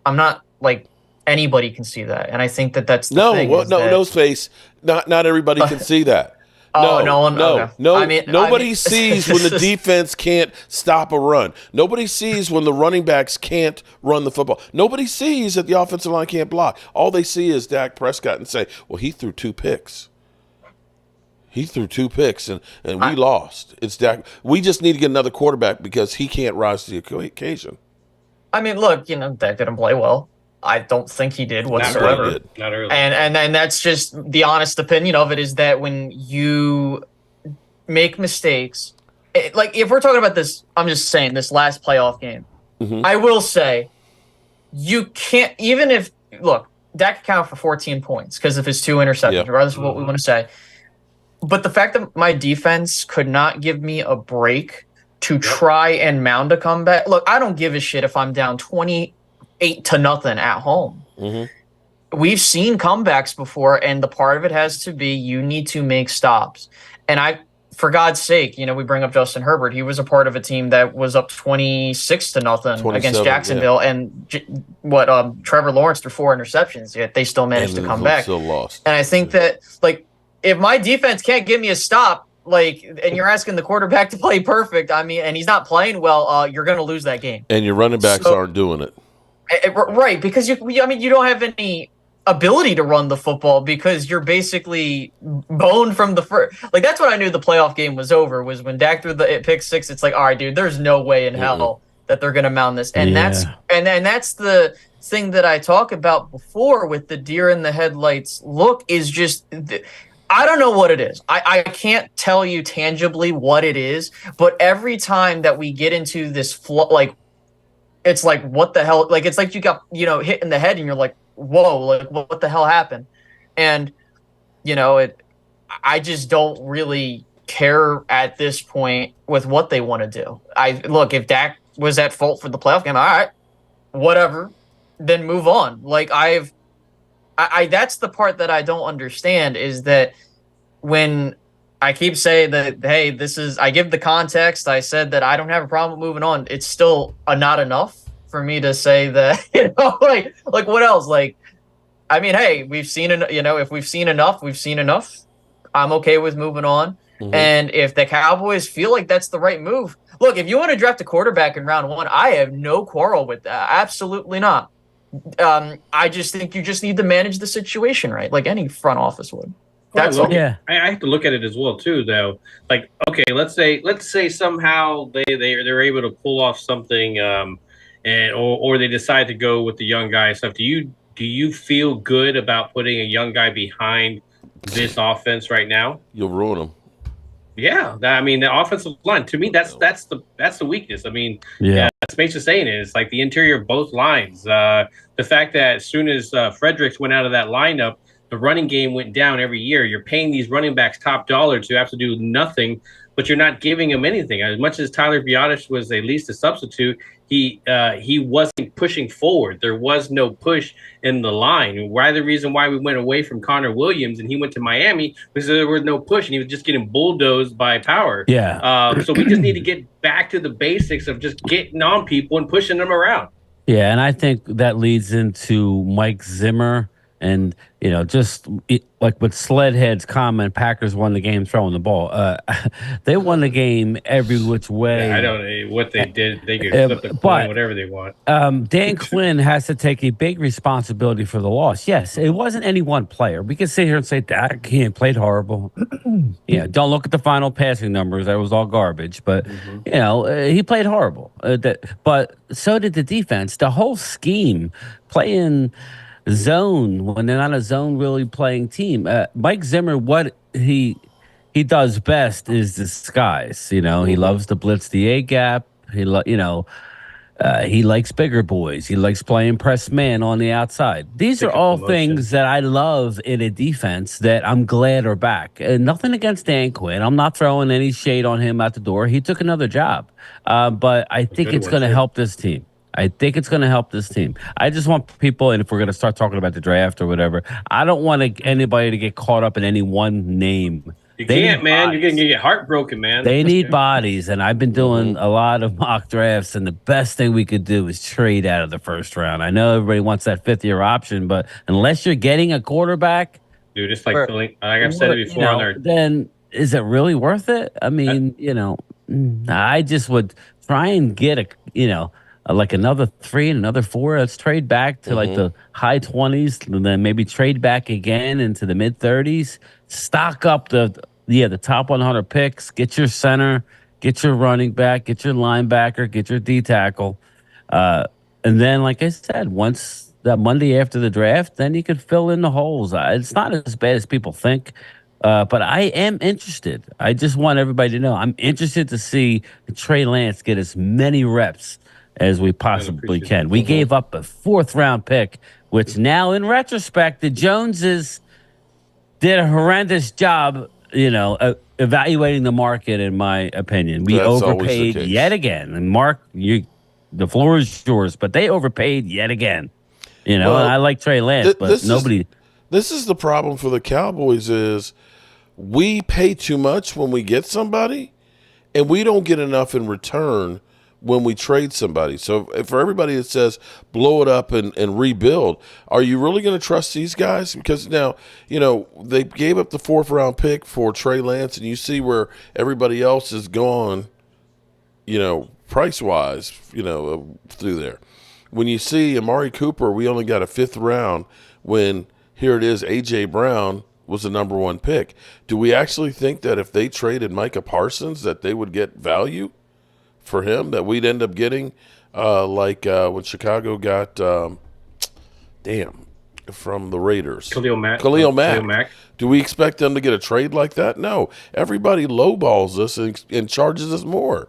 I'm not, like, anybody can see that. And I think that's the thing. No, Space. Not everybody can see that. Nobody sees when the defense can't stop a run. Nobody sees when the running backs can't run the football. Nobody sees that the offensive line can't block. All they see is Dak Prescott and say, well, he threw 2 picks. And we lost. It's Dak. We just need to get another quarterback because he can't rise to the occasion. I mean, look, Dak didn't play well. I don't think he did whatsoever. Not early. And that's just the honest opinion of it, is that when you make mistakes, like if we're talking about this, I'm just saying this last playoff game, I will say you can't, even if, look, Dak accounted for 14 points because of his 2 interceptions, regardless of what we want to say. But the fact that my defense could not give me a break to try and mount a comeback. Look, I don't give a shit if I'm down 28-0 at home. We've seen comebacks before, and the part of it has to be you need to make stops. And for God's sake, we bring up Justin Herbert. He was a part of a team that was up 26-0 against Jacksonville, and Trevor Lawrence threw 4 interceptions. Yet they still managed to come back. Still lost. And I think that, like, if my defense can't give me a stop, like, and you're asking the quarterback to play perfect. I mean, and he's not playing well. You're going to lose that game. And your running backs aren't doing it. Right, because you don't have any ability to run the football because you're basically boned from the first. Like, that's when I knew the playoff game was over, was when Dak threw the pick six. It's like, all right, dude, there's no way in hell that they're going to mount this. And that's the thing that I talk about before with the deer in the headlights look, is just I don't know what it is. I can't tell you tangibly what it is, but every time that we get into this flow, like, it's like, what the hell? Like, it's like you got, hit in the head and you're like, whoa, like, what the hell happened? And, I just don't really care at this point with what they want to do. Look, if Dak was at fault for the playoff game, all right, whatever, then move on. Like, that's the part that I don't understand, is that when I keep saying that, hey, I give the context. I said that I don't have a problem moving on. It's still not enough for me to say that, like what else? Like, I mean, hey, we've seen, if we've seen enough, we've seen enough. I'm okay with moving on. Mm-hmm. And if the Cowboys feel like that's the right move, look, if you want to draft a quarterback in round 1, I have no quarrel with that. Absolutely not. I just think you just need to manage the situation right, like any front office would. That's all. Yeah. I have to look at it as well too, though. Like, okay, let's say somehow they're able to pull off something, or they decide to go with the young guy and stuff. Do you feel good about putting a young guy behind this offense right now? You'll ruin them. Yeah, I mean, the offensive line, to me, that's the weakness. I mean, as Mace is saying, is like the interior of both lines. The fact that as soon as Fredericks went out of that lineup, the running game went down every year. You're paying these running backs top dollar to have to do nothing, but you're not giving them anything. As much as Tyler Biotish was at least a substitute, he wasn't pushing forward. There was no push in the line. Why the reason why we went away from Connor Williams and he went to Miami was there was no push and he was just getting bulldozed by power. Yeah. So we just need to get back to the basics of just getting on people and pushing them around. Yeah, and I think that leads into Mike Zimmer. And, just like with Sledhead's comment, Packers won the game throwing the ball. They won the game every which way. Yeah, I don't know what they did. They could flip the coin, whatever they want. Dan Quinn has to take a big responsibility for the loss. Yes, it wasn't any one player. We can sit here and say, Dak, he played horrible. Don't look at the final passing numbers. That was all garbage. But, he played horrible. But so did the defense. The whole scheme, playing zone when they're not a zone really playing team. Mike Zimmer, what he does best is disguise. He loves to blitz the A gap. He likes bigger boys. He likes playing press man on the outside. These are all things that I love in a defense that I'm glad are back. Nothing against Dan Quinn. I'm not throwing any shade on him at the door. He took another job, but I think it's going to help this team. I just want people, and if we're going to start talking about the draft or whatever, I don't want anybody to get caught up in any one name. You can't, man. Bodies. You're going to get heartbroken, man. They need bodies, and I've been doing a lot of mock drafts, and the best thing we could do is trade out of the first round. I know everybody wants that fifth-year option, but unless you're getting a quarterback, dude, it's like I've said it before, then is it really worth it? I mean, I just would try and get like another 3 and another 4. Let's trade back to like the high 20s, and then maybe trade back again into the mid 30s. Stock up the top 100 picks. Get your center, get your running back, get your linebacker, get your D tackle, and then, like I said, once that Monday after the draft, then you could fill in the holes. It's not as bad as people think. But I am interested. I just want everybody to know I'm interested to see Trey Lance get as many reps as we possibly can. We gave up a 4th-round pick, which now, in retrospect, the Joneses did a horrendous job, evaluating the market, in my opinion. We overpaid yet again. And Mark, the floor is yours, but they overpaid yet again. And I like Trey Lance, but nobody... This is the problem for the Cowboys is we pay too much when we get somebody, and we don't get enough in return when we trade somebody. So for everybody that says blow it up and rebuild, are you really going to trust these guys? Because now, they gave up the 4th round pick for Trey Lance, and you see where everybody else is gone, price-wise, through there. When you see Amari Cooper, we only got a 5th round when here it is, A.J. Brown was the number 1 pick. Do we actually think that if they traded Micah Parsons that they would get value for him, that we'd end up getting when Chicago got from the Raiders, Khalil Mack. Do we expect them to get a trade like that? No. Everybody lowballs us and charges us more.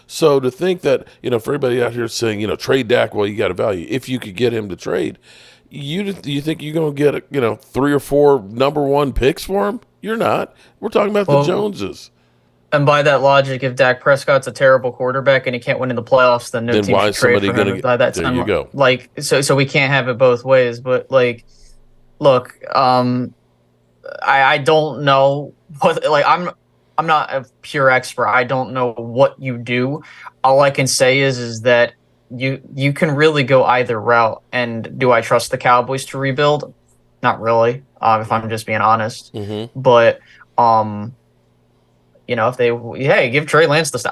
So to think that, for everybody out here saying, trade Dak, well, you got a value. If you could get him to trade, you think you're going to get 3 or 4 number 1 picks for him? You're not. We're talking about the Joneses. And by that logic, if Dak Prescott's a terrible quarterback and he can't win in the plailplayoffs, then no team should trade for him. There you go. So we can't have it both ways. But look, I don't know what. I'm not a pure expert. I don't know what you do. All I can say is that you can really go either route. And do I trust the Cowboys to rebuild? Not really. If I'm just being honest. Mm-hmm. But if they, give Trey Lance this,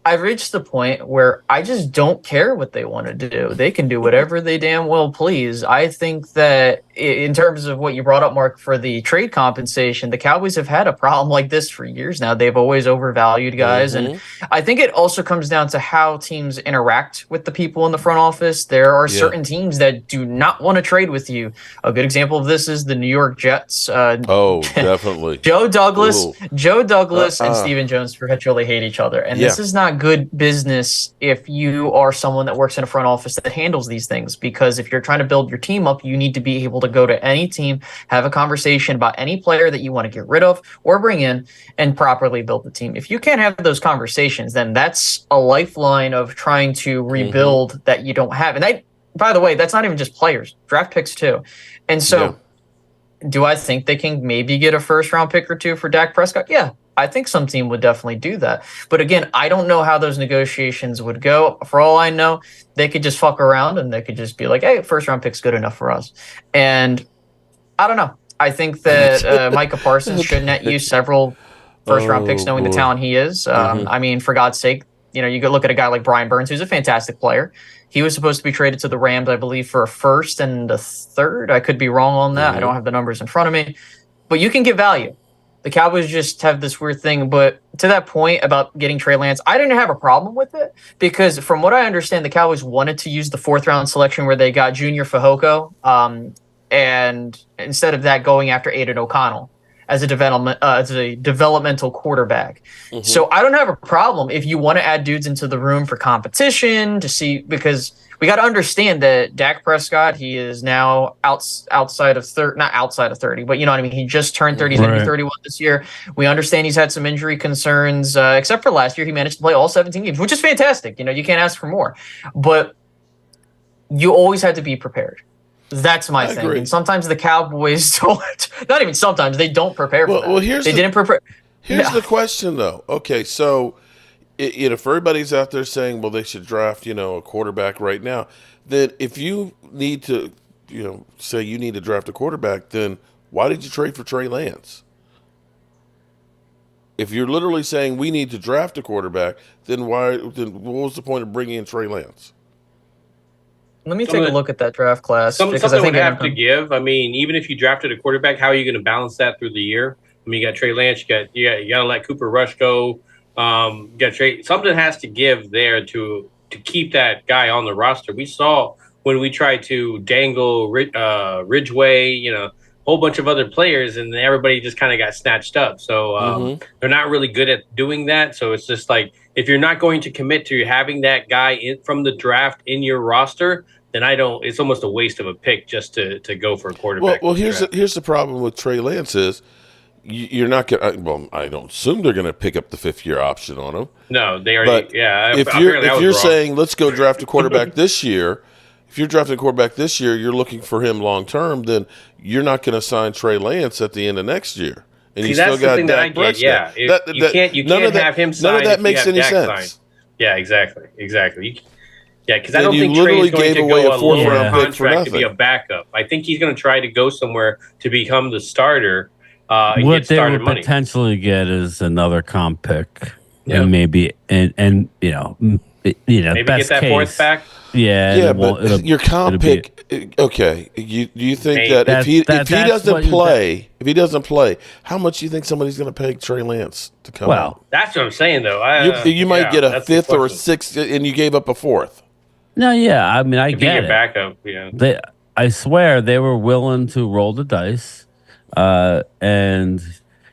I've reached the point where I just don't care what they want to do. They can do whatever they damn well please. I think that in terms of what you brought up, Mark, for the trade compensation, the Cowboys have had a problem like this for years now. They've always overvalued guys. Mm-hmm. And I think it also comes down to how teams interact with the people in the front office. There are certain teams that do not want to trade with you. A good example of this is the New York Jets. Definitely. Joe Douglas and Stephen Jones perpetually hate each other. And this is not good business if you are someone that works in a front office that handles these things, because if you're trying to build your team up, you need to be able to go to any team, have a conversation about any player that you want to get rid of or bring in, and properly build the team. If you can't have those conversations, then that's a lifeline of trying to rebuild that you don't have. And by the way, that's not even just players, draft picks too. And so do I think they can maybe get a 1st round pick or 2 for Dak Prescott? Yeah. I think some team would definitely do that. But again, I don't know how those negotiations would go. For all I know, they could just fuck around and they could just be like, hey, 1st round pick's good enough for us. And I don't know. I think that Micah Parsons should net you several 1st round picks, knowing the talent he is. I mean, for God's sake, you could look at a guy like Brian Burns, who's a fantastic player. He was supposed to be traded to the Rams, I believe, for a 1st and a 3rd. I could be wrong on that. I don't have the numbers in front of me. But you can get value. The Cowboys just have this weird thing. But to that point about getting Trey Lance, I didn't have a problem with it because from what I understand, the Cowboys wanted to use the 4th round selection where they got Junior Fehoko, and instead of that going after Aiden O'Connell as a developmental quarterback. Mm-hmm. So I don't have a problem if you want to add dudes into the room for competition to see, because we got to understand that Dak Prescott, he is now outside of 30, not outside of 30, but you know what I mean? He just turned 30, he's going to be 31 this year. We understand he's had some injury concerns, except for last year, he managed to play all 17 games, which is fantastic. You can't ask for more, but you always had to be prepared. That's my thing. And sometimes the Cowboys don't, not even sometimes, they don't prepare for that. Well, didn't prepare. Here's the question, though. Okay, so if everybody's out there saying, well, they should draft, a quarterback right now, then if you need to, say you need to draft a quarterback, then why did you trade for Trey Lance? If you're literally saying we need to draft a quarterback, then what was the point of bringing in Trey Lance? Let me take a look at that draft class. Something would have to give. I mean, even if you drafted a quarterback, how are you going to balance that through the year? I mean, you got Trey Lance, you got to let Cooper Rush go. You got Trey. Something has to give there to keep that guy on the roster. We saw when we tried to dangle Ridgeway, a whole bunch of other players, and everybody just kind of got snatched up. So they're not really good at doing that. So it's just like, if you're not going to commit to having that guy from the draft in your roster, then it's almost a waste of a pick just to go for a quarterback. Well, here's the problem with Trey Lance is you're not going to, well, I don't assume they're going to pick up the 5th-year option on him. No, they already, If you're saying, let's go draft a quarterback this year, if you're drafting a quarterback this year, you're looking for him long-term, then you're not going to sign Trey Lance at the end of next year. And you still got Dak Prescott. Yeah, you can't have him signed. None of that makes any sense. Signed. Yeah, exactly. Yeah, because I Then don't you think literally Trey's going gave to away go a a lower fourth-round pick for contract to be a nothing. backup. I think he's going to try to go somewhere to become the starter and What get they starter would money. potentially get is another comp pick, Yep. and maybe and Maybe best get that case, fourth back. Yeah, Yeah, but your comp pick. Okay, do you think that if he doesn't play, how much do you think somebody's going to pay Trey Lance to come out? That's what I'm saying, though. You might get a fifth or a sixth, and you gave up a fourth. No, yeah, I mean, I get your it. Backup, yeah. I swear they were willing to roll the dice, and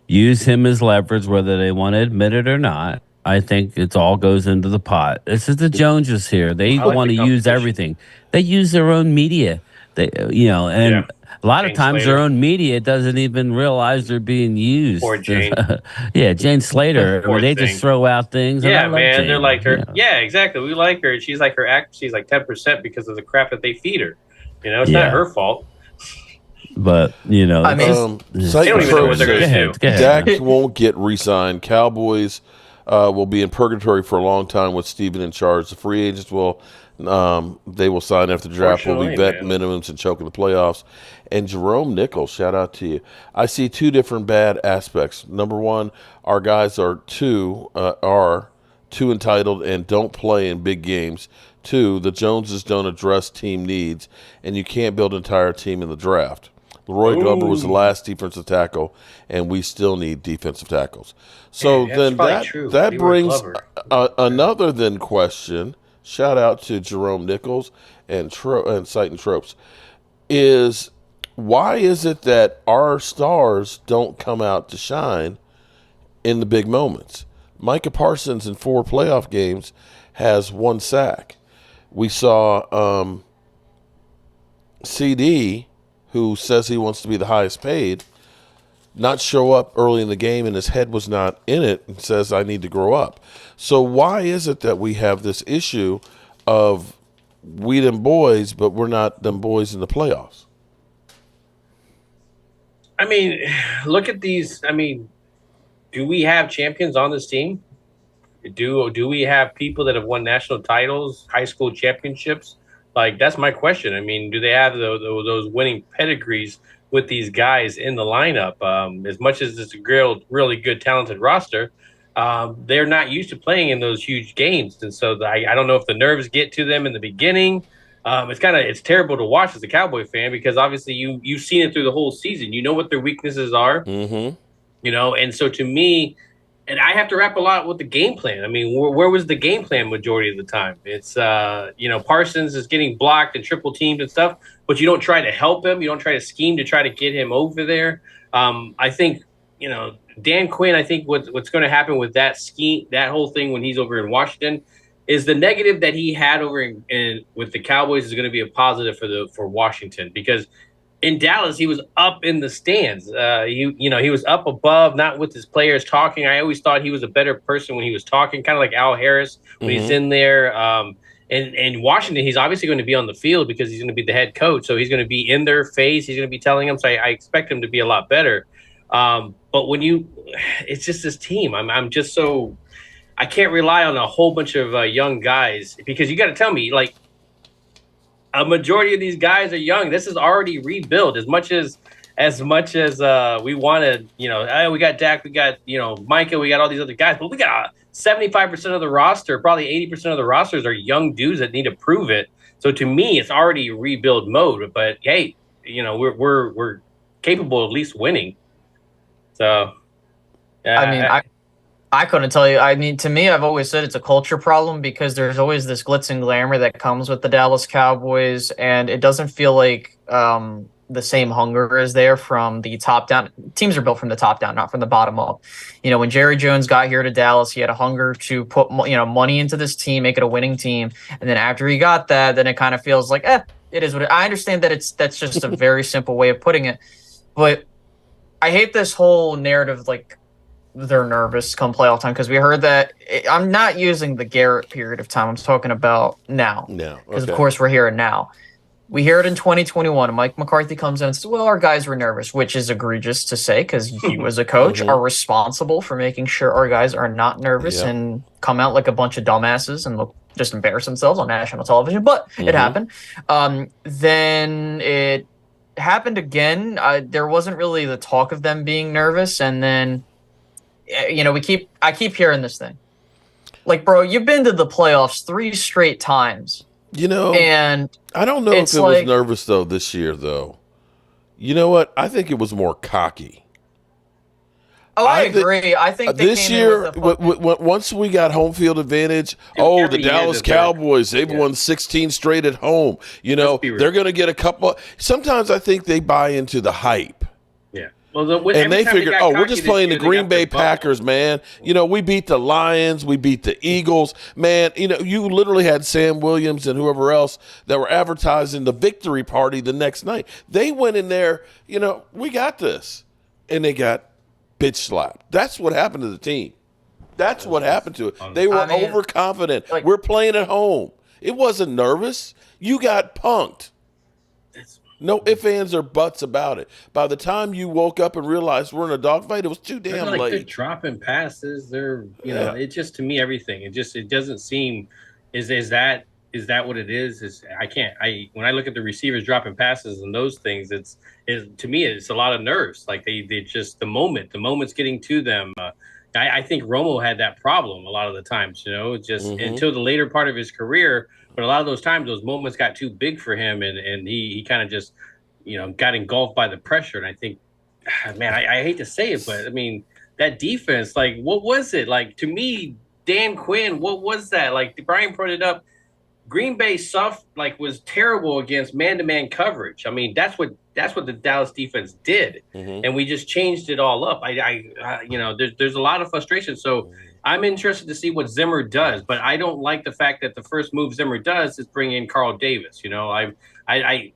use him as leverage, whether they want to admit it or not. I think it all goes into the pot. This is the Joneses here. They want to use everything. They use their own media. A lot of times their own media doesn't even realize they're being used. Poor Jane. Jane Slater. I mean, they just throw out things. Yeah, and I love man, Jane, they're like her. Yeah, exactly. We like her. She's like her accuracy's like 10% because of the crap that they feed her. It's not her fault. But I mean, they don't even know what they're going to do. Dak won't get re-signed. Cowboys will be in purgatory for a long time with Steven in charge. The free agents will sign after the draft. Will be vet minimums and choke in the playoffs. And Jerome Nichols, shout out to you. I see two different bad aspects. Number one, our guys are too entitled and don't play in big games. Two, the Joneses don't address team needs, and you can't build an entire team in the draft. Leroy Glover was the last defensive tackle, and we still need defensive tackles. So then that brings another then question. Shout out to Jerome Nichols and Sight and Tropes. Is why is it that our stars don't come out to shine in the big moments? Micah Parsons in 4 playoff games has 1 sack. We saw CD, who says he wants to be the highest paid, not show up early in the game and his head was not in it and says, I need to grow up. So why is it that we have this issue of we them boys, but we're not them boys in the playoffs? I mean, look at these. I mean, do we have champions on this team? Do we have people that have won national titles, high school championships? Like, that's my question. I mean, do they have those winning pedigrees with these guys in the lineup? As much as it's a really good, talented roster, they're not used to playing in those huge games. And so I don't know if the nerves get to them in the beginning. It's terrible to watch as a Cowboy fan because obviously you've seen it through the whole season. You know what their weaknesses are. Mm-hmm. And so to me, and I have to wrap a lot with the game plan. I mean, where was the game plan majority of the time? It's, Parsons is getting blocked and triple teamed and stuff, but you don't try to help him. You don't try to scheme to try to get him over there. I think, Dan Quinn, I think what's going to happen with that scheme, that whole thing when he's over in Washington, is the negative that he had over with the Cowboys is going to be a positive for Washington because in Dallas, he was up in the stands. He was up above, not with his players talking. I always thought he was a better person when he was talking, kind of like Al Harris when he's in there. And Washington, he's obviously going to be on the field because he's going to be the head coach. So he's going to be in their face. He's going to be telling them. So I expect him to be a lot better. But it's just this team. I'm just so I can't rely on a whole bunch of young guys because you got to tell me like. A majority of these guys are young. This is already rebuilt. As much as we wanted, we got Dak, we got Micah, we got all these other guys, but we got 75% of the roster, probably 80% of the rosters are young dudes that need to prove it. So to me, it's already rebuild mode. But hey, we're capable of at least winning. So, I couldn't tell you. I mean, to me, I've always said it's a culture problem because there's always this glitz and glamour that comes with the Dallas Cowboys, and it doesn't feel like the same hunger is there from the top down. Teams are built from the top down, not from the bottom up. When Jerry Jones got here to Dallas, he had a hunger to put money into this team, make it a winning team, and then after he got that, then it kind of feels like it is what I understand that that's just a very simple way of putting it, but I hate this whole narrative like. They're nervous come playoff time because we heard that. I'm not using the Garrett period of time. I'm talking about now. No, because of course we're here and now. We hear it in 2021. Mike McCarthy comes in and says, well, our guys were nervous, which is egregious to say because you as a coach are responsible for making sure our guys are not nervous and come out like a bunch of dumbasses and just embarrass themselves on national television. But it happened. Then it happened again. There wasn't really the talk of them being nervous. And then, I keep hearing this thing. Like, bro, you've been to the playoffs 3 straight times. And I don't know if it was nervous, though, this year, though. You know what? I think it was more cocky. Oh, I agree. I think they this year, once we got home field advantage, the Dallas Cowboys, they've won 16 straight at home. They're going to get a couple. Sometimes I think they buy into the hype. Well, and they figured, we're just playing the Green Bay Packers, man. We beat the Lions. We beat the Eagles. Man, you literally had Sam Williams and whoever else that were advertising the victory party the next night. They went in there, we got this. And they got bitch slapped. That's what happened to the team. That's what happened to it. They were overconfident. We're playing at home. It wasn't nervous. You got punked. No ifs, ands, or buts about it. By the time you woke up and realized we're in a dogfight, it was too damn late. They're dropping passes. They're, it just, to me, everything. It doesn't seem. Is that what it is? When I look at the receivers dropping passes and those things, to me, it's a lot of nerves. Like they just the moment's getting to them. I think Romo had that problem a lot of the times. Until the later part of his career. But a lot of those times, those moments got too big for him, and he kind of just, got engulfed by the pressure. And I think, man, I hate to say it, but I mean, that defense, like, what was it? Like, to me, Dan Quinn, what was that? Like, Brian brought it up. Green Bay was terrible against man-to-man coverage. I mean, that's what the Dallas defense did, and we just changed it all up. There's a lot of frustration. So. I'm interested to see what Zimmer does, but I don't like the fact that the first move Zimmer does is bring in Carl Davis. I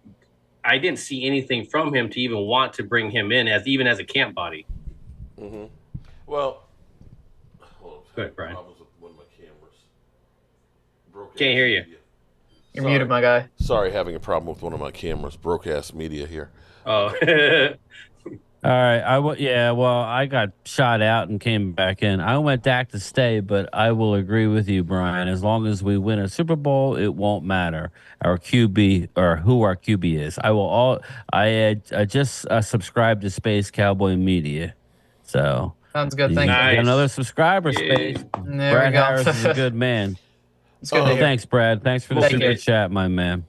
didn't see anything from him to even want to bring him in as a camp body. Well, go ahead, Brian. One of my cameras. Can't hear you. You're muted, my guy. Sorry, having a problem with one of my cameras. Broadcast media here. Oh. All right, I got shot out and came back in. I want Dak to stay, but I will agree with you, Brian. As long as we win a Super Bowl, it won't matter our QB or who our QB is. I just subscribed to Space Cowboy Media, so sounds good. Thank you. Got another subscriber, Space. Brad Harris is a good man. It's good to hear. Thanks, Brad. Thanks for the super chat, my man.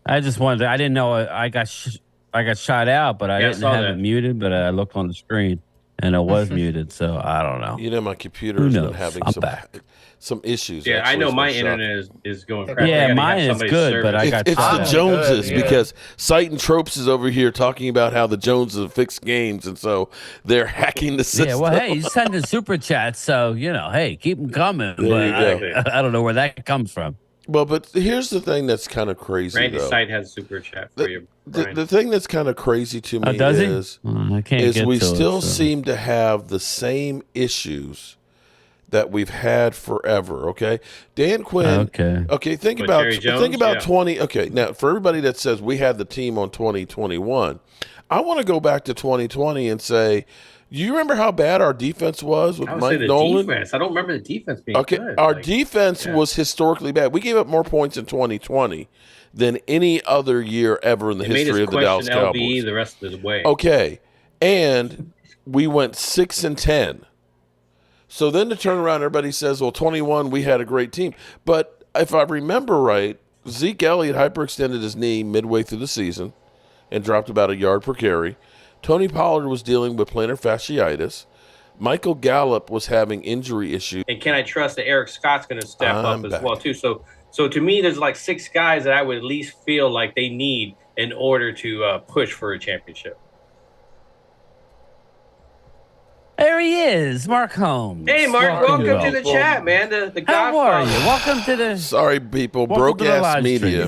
I just wanted. I didn't know I got shot out, but I didn't have it muted. But I looked on the screen, and it was muted. So I don't know. My computer has been having some issues. Yeah, I know my internet is going crappy. Yeah, mine is good, but I got it's the Joneses because Sight and Tropes is over here talking about how the Joneses fix games, and so they're hacking the system. Yeah, well, hey, he's sending super chats, so hey, keep them coming. But I don't know where that comes from. Well, but here's the thing that's kind of crazy. Randy Sight has a super chat for you. The thing that's kind of crazy to me we still seem to have the same issues that we've had forever. Okay, Dan Quinn. Okay. Think about 20. Okay, now for everybody that says we had the team on 2021, I want to go back to 2020 and say. You remember how bad our defense was with Mike Nolan? Defense. I don't remember the defense being good. Our defense was historically bad. We gave up more points in 2020 than any other year ever in the history of the Dallas Cowboys. LB the rest of the way. Okay, and we went 6-10. So then to turn around, everybody says, "Well, 21, we had a great team." But if I remember right, Zeke Elliott hyperextended his knee midway through the season and dropped about a yard per carry. Tony Pollard was dealing with plantar fasciitis. Michael Gallup was having injury issues. And can I trust that Eric Scott's going to step up as well, too? So to me, there's like 6 guys that I would at least feel like they need in order to push for a championship. There he is, Mark Holmes. Hey, Mark, welcome to the chat, man. The How are you? Welcome to the... Sorry, people. Broadcast media.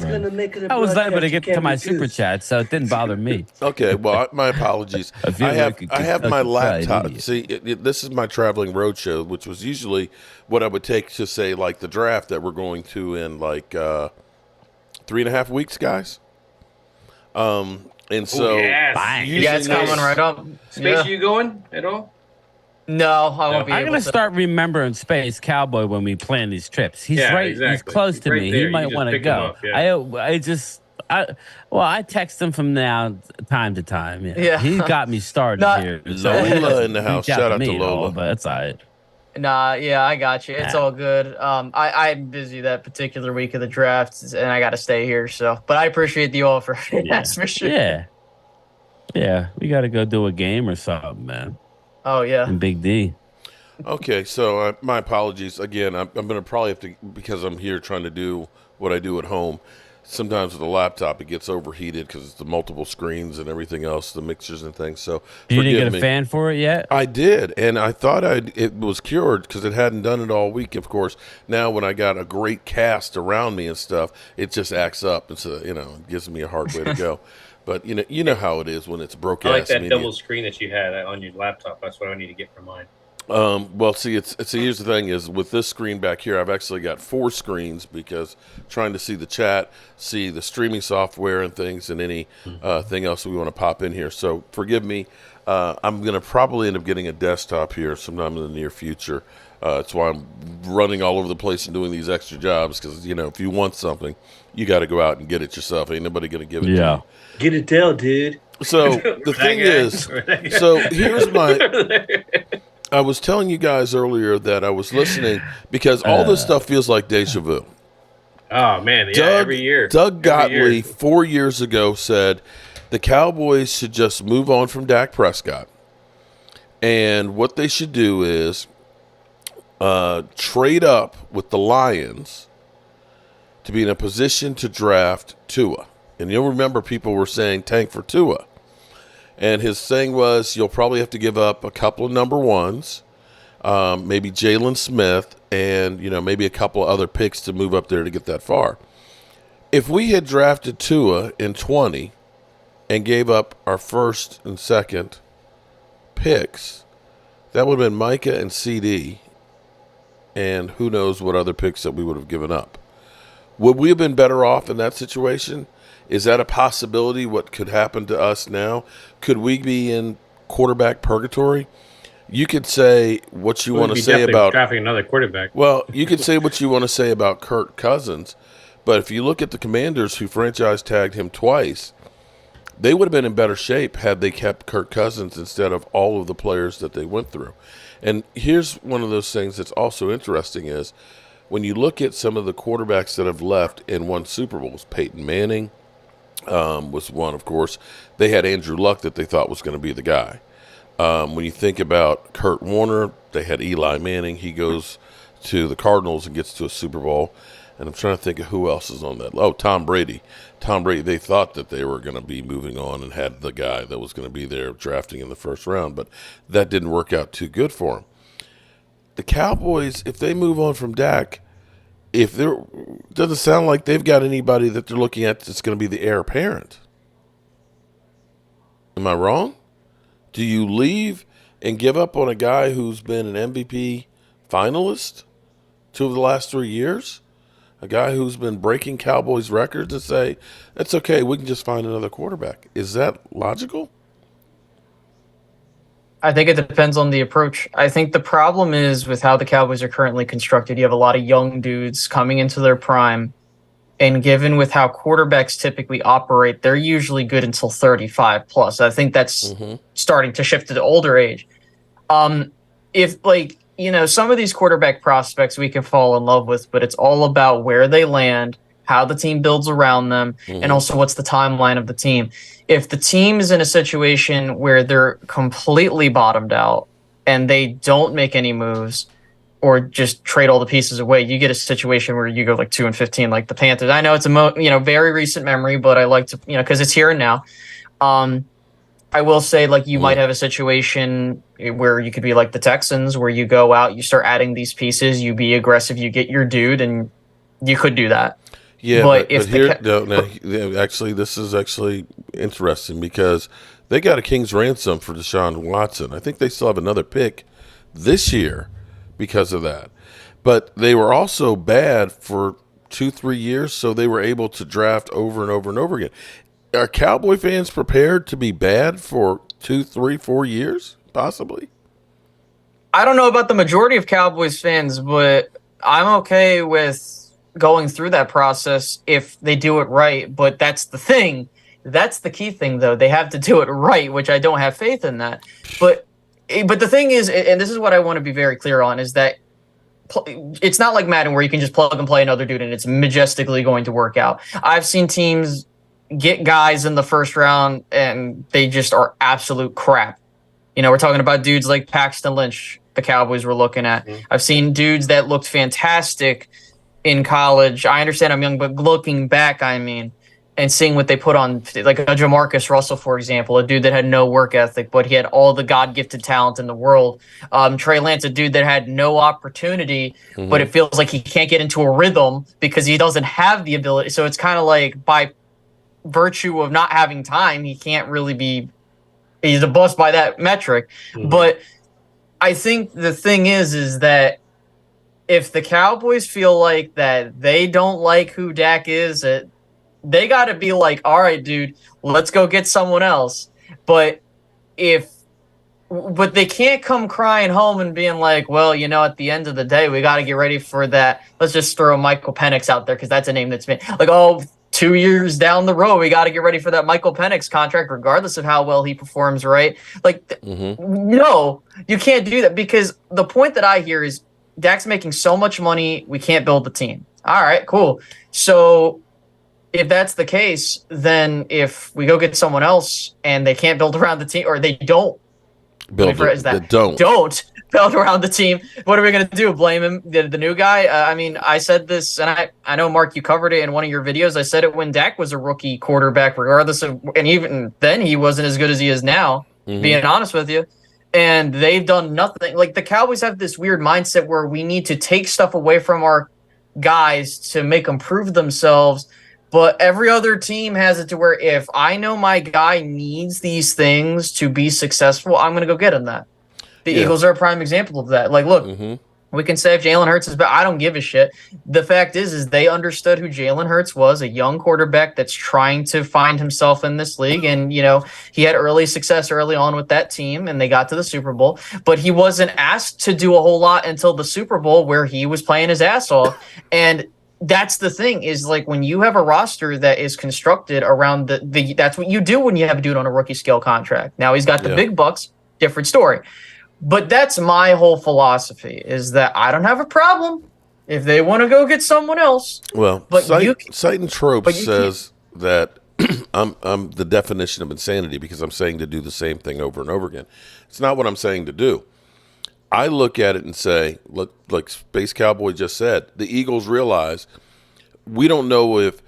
I was able to get to my super chat, so it didn't bother me. Okay, well, my apologies. I have my laptop. See, this is my traveling roadshow, which was usually what I would take to say, like, the draft that we're going to in, like, 3.5 weeks, guys. And so yes. Yeah, it's coming right up. Space, Yeah. are you going? Yeah, it's coming right up. Space, Yeah. are you going at all? No, I won't be I'm able gonna to. start remembering Space Cowboy when we plan these trips. He's Yeah, right. exactly. He's close to Right me. there. He You might just want to pick him go. up, yeah. I text him from now time to time. Yeah, Yeah. he's got me started Not- here. Lola in the house. Reach out Shout to out me to and all, Lola. but that's all right. Nah, yeah, I got you. It's all good. I'm busy that particular week of the draft, and I got to stay here. So, but I appreciate the offer. That's for sure. Yeah. We got to go do a game or something, man. Oh yeah. And Big D. Okay, so my apologies again. I'm going to probably have to, because I'm here trying to do what I do at home. Sometimes with the laptop, it gets overheated because it's the multiple screens and everything else, the mixers and things. So You didn't get a me. fan for it yet? I did, and I thought it was cured because it hadn't done it all week. Of course, now when I got a great cast around me and stuff, it just acts up. It's it gives me a hard way to go. But you know how it is when it's broke. I like that double screen that you had on your laptop. That's what I need to get for mine. Well, see, here's the thing: is with this screen back here, I've actually got 4 screens because trying to see the chat, see the streaming software and things, and any thing else we want to pop in here. So forgive me. I'm going to probably end up getting a desktop here sometime in the near future. That's why I'm running all over the place and doing these extra jobs because if you want something, you got to go out and get it yourself. Ain't nobody going to give it to you. Get it down, dude. So the thing is, so here's I was telling you guys earlier that I was listening because all this stuff feels like deja vu. Oh, man. Yeah, every year. Doug Gottlieb 4 years ago said the Cowboys should just move on from Dak Prescott. And what they should do is trade up with the Lions to be in a position to draft Tua. And you'll remember people were saying tank for Tua. And his thing was you'll probably have to give up a couple of number ones, maybe Jalen Smith, and maybe a couple of other picks to move up there to get that far. If we had drafted Tua in 20 and gave up our first and second picks, that would have been Micah and CD, and who knows what other picks that we would have given up. Would we have been better off in that situation? Is that a possibility? What could happen to us now? Could we be in quarterback purgatory? You could say what you want to say about drafting another quarterback. Well, you could say what you want to say about Kirk Cousins, but if you look at the Commanders who franchise tagged him twice, they would have been in better shape had they kept Kirk Cousins instead of all of the players that they went through. And here's one of those things that's also interesting is when you look at some of the quarterbacks that have left and won Super Bowls, Peyton Manning was one, of course. They had Andrew Luck that they thought was going to be the guy. When you think about Kurt Warner, they had Eli Manning. He goes to the Cardinals and gets to a Super Bowl. And I'm trying to think of who else is on that. Oh, Tom Brady. Tom Brady, they thought that they were going to be moving on and had the guy that was going to be there drafting in the first round, but that didn't work out too good for him. The Cowboys, if they move on from Dak, doesn't sound like they've got anybody that they're looking at that's going to be the heir apparent. Am I wrong? Do you leave and give up on a guy who's been an MVP finalist 2 of the last 3 years? A guy who's been breaking Cowboys records and say, that's okay, we can just find another quarterback. Is that logical? I think it depends on the approach. I think the problem is with how the Cowboys are currently constructed. You have a lot of young dudes coming into their prime. And given with how quarterbacks typically operate, they're usually good until 35 plus. I think that's starting to shift to the older age. If some of these quarterback prospects we can fall in love with, but it's all about where they land, how the team builds around them, and also what's the timeline of the team. If the team is in a situation where they're completely bottomed out and they don't make any moves or just trade all the pieces away, you get a situation where you go like 2-15, like the Panthers. I know it's a very recent memory, but I like to, because it's here and now. I will say, you might have a situation where you could be like the Texans, where you go out, you start adding these pieces, you be aggressive, you get your dude, and you could do that. Yeah, but actually, this is actually interesting because they got a king's ransom for Deshaun Watson. I think they still have another pick this year because of that. But they were also bad for 2-3 years, so they were able to draft over and over and over again. Are Cowboy fans prepared to be bad for 2, 3, 4 years, possibly? I don't know about the majority of Cowboys fans, but I'm okay with going through that process if they do it right. But that's the thing. That's the key thing, though. They have to do it right, which I don't have faith in that. But the thing is, and this is what I want to be very clear on, is that it's not like Madden where you can just plug and play another dude and it's majestically going to work out. I've seen teams get guys in the first round and they just are absolute crap. We're talking about dudes like Paxton Lynch, the Cowboys were looking at. Mm-hmm. I've seen dudes that looked fantastic in college. I understand I'm young, but looking back, and seeing what they put on, like a Jamarcus Russell, for example, a dude that had no work ethic, but he had all the God-gifted talent in the world. Trey Lance, a dude that had no opportunity, but it feels like he can't get into a rhythm because he doesn't have the ability. So it's kind of like by virtue of not having time, he can't really be – he's a bust by that metric. Mm-hmm. But I think the thing is that if the Cowboys feel like that they don't like who Dak is, they got to be like, all right, dude, let's go get someone else. But they can't come crying home and being like, well, at the end of the day, we got to get ready for that. Let's just throw Michael Penix out there because that's a name that's been like, 2 years down the road, we got to get ready for that Michael Penix contract, regardless of how well he performs, right? No, you can't do that because the point that I hear is Dak's making so much money, we can't build the team. All right, cool. So if that's the case, then if we go get someone else and they can't build around the team, or they don't build build around the team, what are we going to do? Blame him, the new guy? I said this, and I know, Mark, you covered it in one of your videos. I said it when Dak was a rookie quarterback, regardless of, and even then he wasn't as good as he is now, being honest with you. And they've done nothing. Like the Cowboys have this weird mindset where we need to take stuff away from our guys to make them prove themselves. But every other team has it to where if I know my guy needs these things to be successful, I'm going to go get him that. The Eagles are a prime example of that. Like, look, we can say if Jalen Hurts is bad, I don't give a shit. The fact is they understood who Jalen Hurts was, a young quarterback that's trying to find himself in this league. And, he had early success early on with that team, and they got to the Super Bowl. But he wasn't asked to do a whole lot until the Super Bowl where he was playing his ass off. And that's the thing is, like, when you have a roster that is constructed around the that's what you do when you have a dude on a rookie scale contract. Now he's got the big bucks, different story. But that's my whole philosophy, is that I don't have a problem if they want to go get someone else. Well, but Citing Tropes says that I'm the definition of insanity because I'm saying to do the same thing over and over again. It's not what I'm saying to do. I look at it and say, like Space Cowboy just said, the Eagles realize we don't know if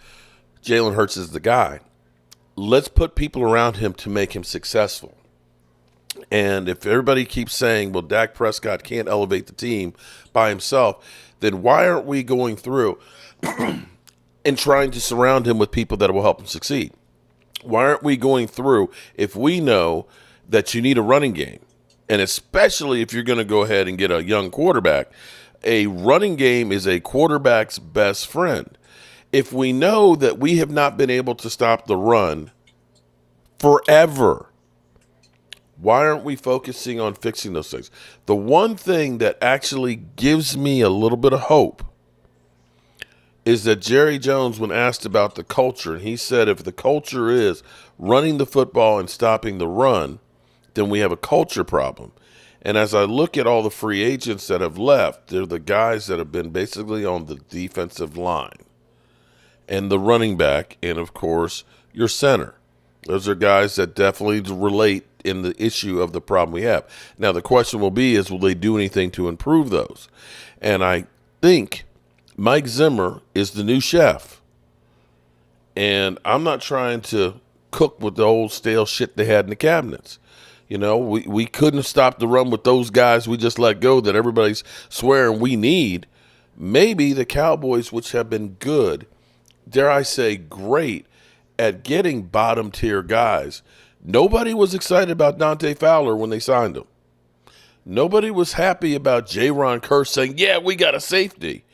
Jalen Hurts is the guy. Let's put people around him to make him successful. And if everybody keeps saying, well, Dak Prescott can't elevate the team by himself, then why aren't we going through and trying to surround him with people that will help him succeed? Why aren't we going through if we know that you need a running game? And especially if you're going to go ahead and get a young quarterback, a running game is a quarterback's best friend. If we know that we have not been able to stop the run forever, why aren't we focusing on fixing those things? The one thing that actually gives me a little bit of hope is that Jerry Jones, when asked about the culture, and he said if the culture is running the football and stopping the run, then we have a culture problem. And as I look at all the free agents that have left, they're the guys that have been basically on the defensive line and the running back and, of course, your center. Those are guys that definitely relate in the issue of the problem we have. Now, the question will be is, will they do anything to improve those? And I think Mike Zimmer is the new chef. And I'm not trying to cook with the old stale shit they had in the cabinets. We couldn't stop the run with those guys we just let go that everybody's swearing we need. Maybe the Cowboys, which have been good, dare I say great, at getting bottom-tier guys. Nobody was excited about Dante Fowler when they signed him. Nobody was happy about Jaron Kearse saying, yeah, we got a safety.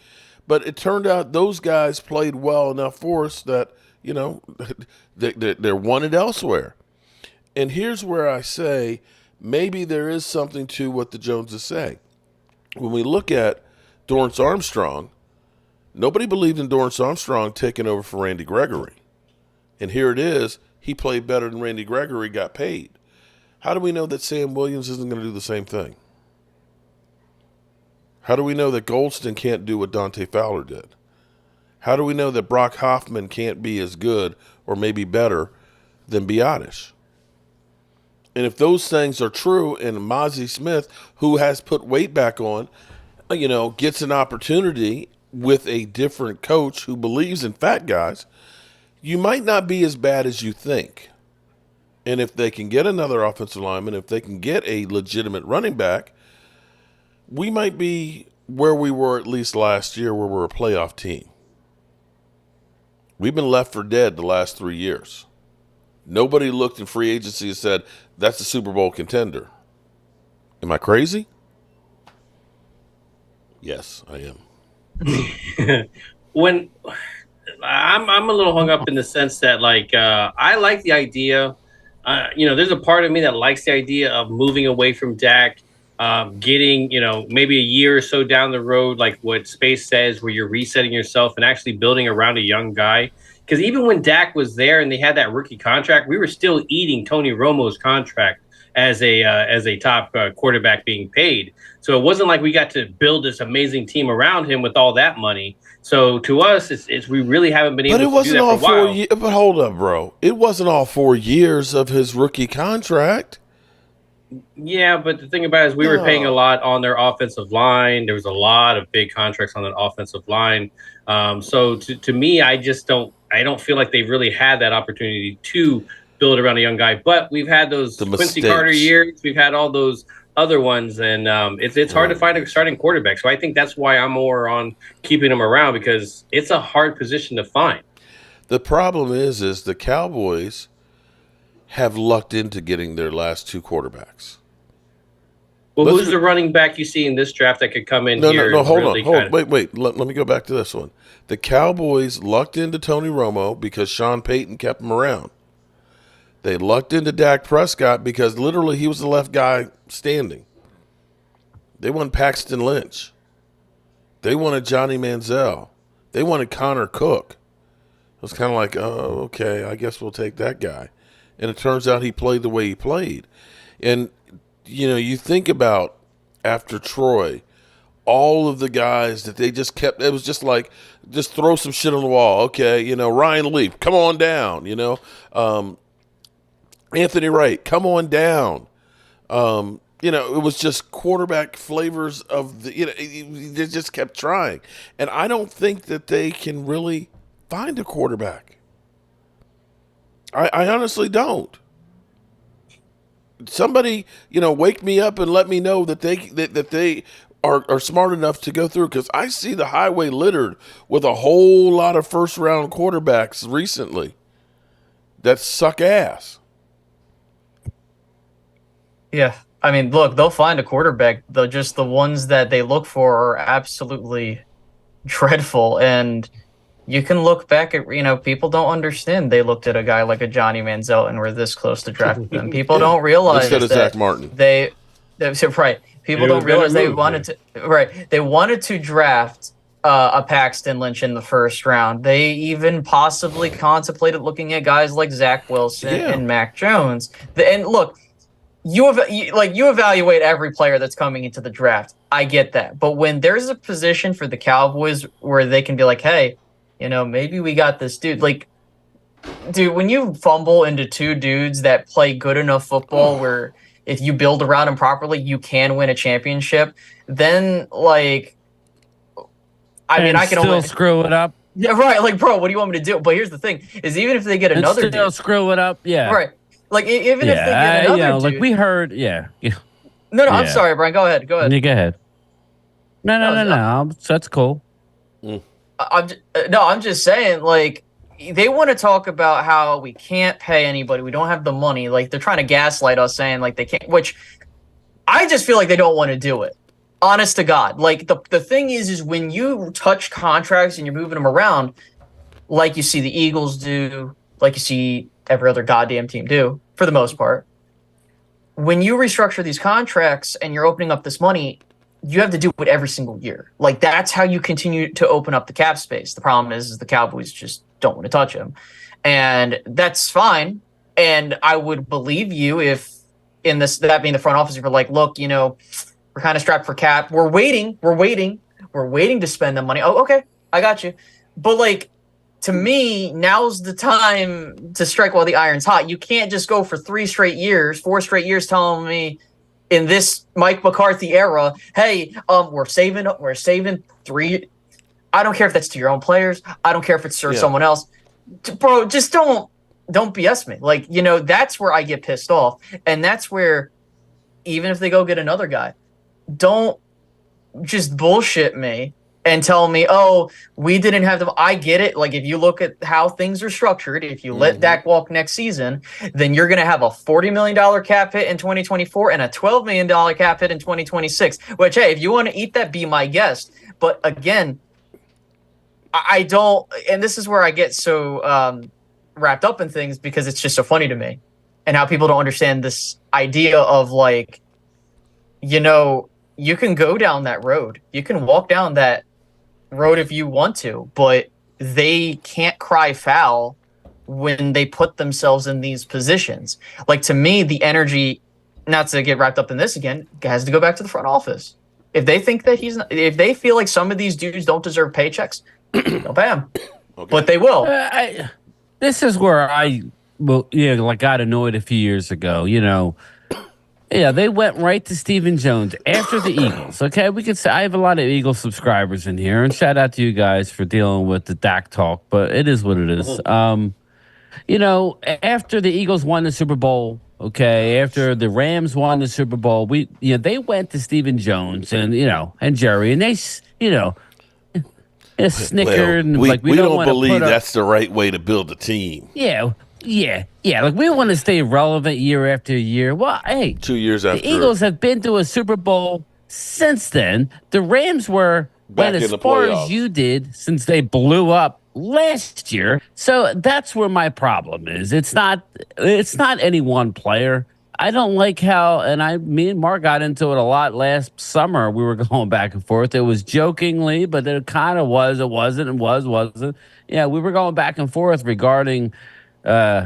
But it turned out those guys played well enough for us that, they're wanted elsewhere. And here's where I say maybe there is something to what the Joneses say. When we look at Dorrance Armstrong, nobody believed in Dorrance Armstrong taking over for Randy Gregory. And here it is. He played better than Randy Gregory, got paid. How do we know that Sam Williams isn't going to do the same thing? How do we know that Goldston can't do what Dante Fowler did? How do we know that Brock Hoffman can't be as good or maybe better than Biotish? And if those things are true and Mozzie Smith, who has put weight back on, gets an opportunity with a different coach who believes in fat guys, you might not be as bad as you think. And if they can get another offensive lineman, if they can get a legitimate running back, we might be where we were at least last year, where we're a playoff team. We've been left for dead the last 3 years. Nobody looked in free agency and said, that's a Super Bowl contender. Am I crazy? Yes, I am. When I'm a little hung up in the sense that, I like the idea. There's a part of me that likes the idea of moving away from Dak, getting, maybe a year or so down the road, like what Space says, where you're resetting yourself and actually building around a young guy. Because even when Dak was there and they had that rookie contract, we were still eating Tony Romo's contract as a top quarterback being paid. So it wasn't like we got to build this amazing team around him with all that money. So to us, it's we really haven't been able to do that for a while. But hold up, bro. It wasn't all 4 years of his rookie contract. Yeah, but the thing about it is we were paying a lot on their offensive line. There was a lot of big contracts on that offensive line. So to me, I don't feel like they've really had that opportunity to build around a young guy. But we've had those Quincy Carter years. We've had all those other ones, and it's hard to find a starting quarterback. So I think that's why I'm more on keeping him around, because it's a hard position to find. The problem is the Cowboys have lucked into getting their last two quarterbacks. Well, who's the running back you see in this draft that could come in here? No, hold on. Wait. Let me go back to this one. The Cowboys lucked into Tony Romo because Sean Payton kept him around. They lucked into Dak Prescott because literally he was the left guy standing. They wanted Paxton Lynch. They wanted Johnny Manziel. They wanted Connor Cook. It was kind of like, oh, okay, I guess we'll take that guy. And it turns out he played the way he played. And, you think about after Troy, all of the guys that they just kept, it was just like, just throw some shit on the wall. Okay, Ryan Leaf, come on down. Anthony Wright, come on down. It was just quarterback flavors of they just kept trying. And I don't think that they can really find a quarterback. I honestly don't. Somebody, wake me up and let me know that they are smart enough to go through, because I see the highway littered with a whole lot of first-round quarterbacks recently that suck ass. Yeah. I mean, look, they'll find a quarterback. Just the ones that they look for are absolutely dreadful. And you can look back at, people don't understand. They looked at a guy like a Johnny Manziel and were this close to drafting them. People don't realize instead of Zach Martin. Right. People don't realize they wanted to draft a Paxton Lynch in the first round. They even possibly contemplated looking at guys like Zach Wilson and Mac Jones. And look, you evaluate every player that's coming into the draft. I get that. But when there's a position for the Cowboys where they can be like, hey, maybe we got this dude. Like, dude, when you fumble into two dudes that play good enough football where if you build around them properly, you can win a championship, then, I can still screw it up. Yeah, right. Like, bro, what do you want me to do? But here's the thing, is even if they get another dude, screw it up. Yeah. Right. Like, even if they get another dude. Like we heard, No, I'm sorry, Brian. Go ahead. You go ahead. No. That's cool. I'm just saying, they want to talk about how we can't pay anybody. We don't have the money. Like, they're trying to gaslight us saying, they can't, which I just feel like they don't want to do it. Honest to God. Like, the thing is when you touch contracts and you're moving them around, like you see the Eagles do, like you see every other goddamn team do, for the most part. When you restructure these contracts and you're opening up this money, you have to do it every single year. Like, that's how you continue to open up the cap space. The problem is the Cowboys just don't want to touch him. And that's fine. And I would believe you if, in this, that being the front office, if you're like, look, you know, we're kind of strapped for cap. We're waiting to spend the money. Oh, okay, I got you. But, like, to me, now's the time to strike while the iron's hot. You can't just go for 4 straight years telling me in this Mike McCarthy era, hey, we're saving 3. I don't care if that's to your own players. I don't care if it's for someone else. Bro, just don't BS me. Like, you know, that's where I get pissed off. And that's where, even if they go get another guy, don't just bullshit me and tell me, oh, we didn't have them. I get it. Like, if you look at how things are structured, if you let Dak walk next season, then you're going to have a $40 million cap hit in 2024 and a $12 million cap hit in 2026, which, hey, if you want to eat that, be my guest. But again, I don't, and this is where I get so wrapped up in things, because it's just so funny to me and how people don't understand this idea of, like, you know, you can go down that road. You can walk down that road if you want to, but they can't cry foul when they put themselves in these positions. Like, to me, the energy, not to get wrapped up in this again, has to go back to the front office. If they think that if they feel like some of these dudes don't deserve paychecks, they'll pay them. Okay. But they will. This is where I got annoyed a few years ago. You know, yeah, they went right to Stephen Jones after the Eagles. Okay, we could say I have a lot of Eagles subscribers in here, and shout out to you guys for dealing with the Dak talk, but it is what it is. You know, after the Eagles won the Super Bowl, okay, after the Rams won the Super Bowl, they went to Stephen Jones and Jerry, and they snickered. Well, and we don't believe that's the right way to build a team. Yeah. Like, we want to stay relevant year after year. Well, hey, 2 years after the Eagles have been to a Super Bowl since then. The Rams went as far as you did since they blew up last year. So that's where my problem is. It's not any one player. I don't like how, and me and Mark got into it a lot last summer. We were going back and forth. It was jokingly, but it kind of was. It wasn't. Yeah, we were going back and forth regarding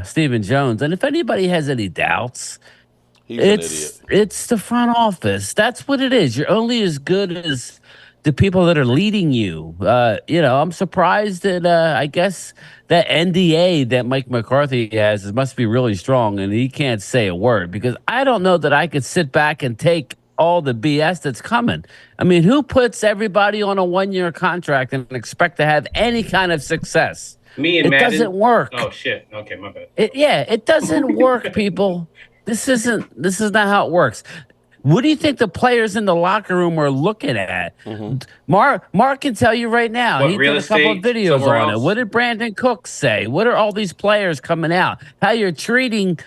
Stephen Jones. And if anybody has any doubts, it's the front office. That's what it is. You're only as good as the people that are leading you. I'm surprised that I guess that NDA that Mike McCarthy has must be really strong, and he can't say a word, because I don't know that I could sit back and take all the BS that's coming. I mean, who puts everybody on a 1-year contract and expect to have any kind of success? Me and it Madden. Doesn't work. Oh shit. Okay, my bad. It doesn't work, people. This is not how it works. What do you think the players in the locker room are looking at? Mark can tell you right now. He did a couple of videos on it. What did Brandon Cook say? What are all these players coming out? How you're treating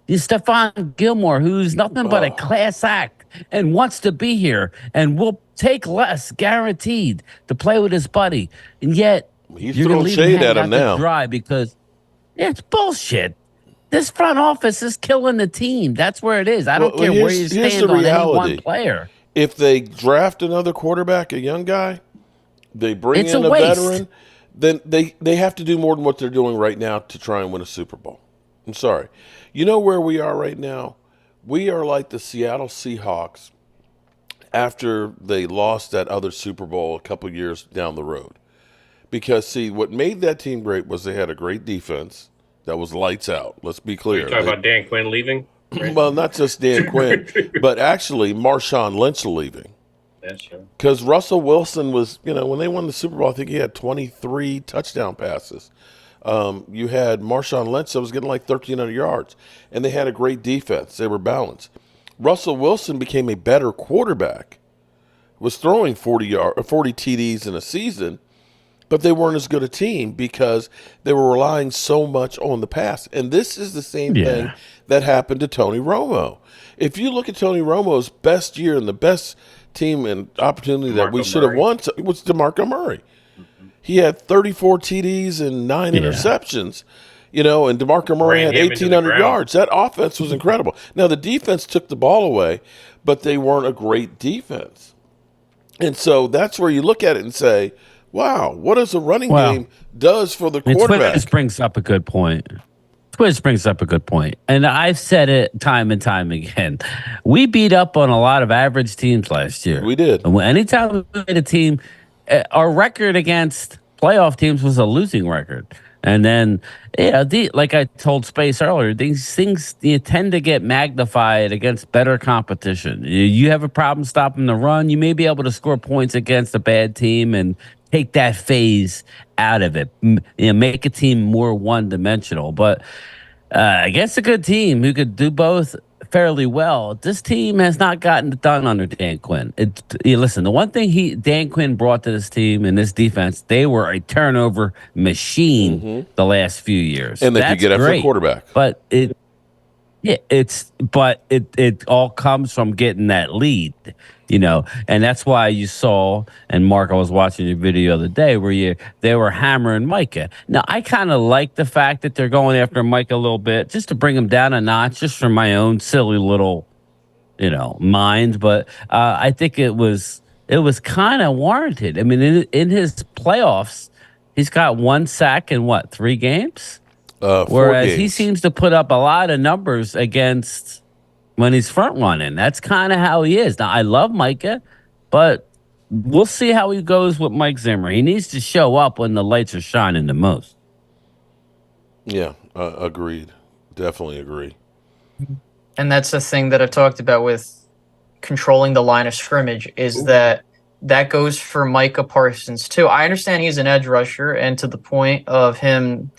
Stephon Gilmore, who's nothing but a class act and wants to be here and will take less, guaranteed, to play with his buddy. And yet, he's throwing shade at him now. Dry because it's bullshit. This front office is killing the team. That's where it is. I don't care where you stand on any one player. If they draft another quarterback, a young guy, they bring in a veteran, then they have to do more than what they're doing right now to try and win a Super Bowl. I'm sorry. You know where we are right now? We are like the Seattle Seahawks after they lost that other Super Bowl a couple years down the road. Because, see, what made that team great was they had a great defense that was lights out. Let's be clear. You're talking about Dan Quinn leaving? Right? Well, not just Dan Quinn, but actually Marshawn Lynch leaving. That's true. Because Russell Wilson was, when they won the Super Bowl, I think he had 23 touchdown passes. You had Marshawn Lynch that was getting like 1,300 yards, and they had a great defense. They were balanced. Russell Wilson became a better quarterback, was throwing 40 TDs in a season, but they weren't as good a team because they were relying so much on the pass. And this is the same thing that happened to Tony Romo. If you look at Tony Romo's best year and the best team and opportunity that we should have won, it was DeMarco Murray. he had 34 TDs and 9 interceptions. You know, and DeMarco Murray had 1,800 yards. That offense was incredible. Now, the defense took the ball away, but they weren't a great defense. And so that's where you look at it and say, wow, what does the running game does for the quarterback? This brings up a good point. And I've said it time and time again. We beat up on a lot of average teams last year. We did. And anytime we played a team, our record against playoff teams was a losing record. And then, like I told Space earlier, these things tend to get magnified against better competition. You have a problem stopping the run, you may be able to score points against a bad team and take that phase out of it. Make a team more one-dimensional. But against a good team who could do both fairly well, this team has not gotten it done under Dan Quinn. Listen, the one thing Dan Quinn brought to this team and this defense, they were a turnover machine the last few years. And they could get after the quarterback. But it all comes from getting that lead, and that's why you saw, and Mark, I was watching your video the other day where they were hammering Micah. Now, I kind of like the fact that they're going after Micah a little bit just to bring him down a notch, just for my own silly little, mind. But I think it was kind of warranted. I mean, in his playoffs, he's got 1 sack in 3 games? 4 Whereas games. he seems to put up a lot of numbers against when he's front running. That's kind of how he is. Now, I love Micah, but we'll see how he goes with Mike Zimmer. He needs to show up when the lights are shining the most. Yeah, agreed. Definitely agree. And that's the thing that I've talked about with controlling the line of scrimmage is that goes for Micah Parsons too. I understand he's an edge rusher, and to the point of him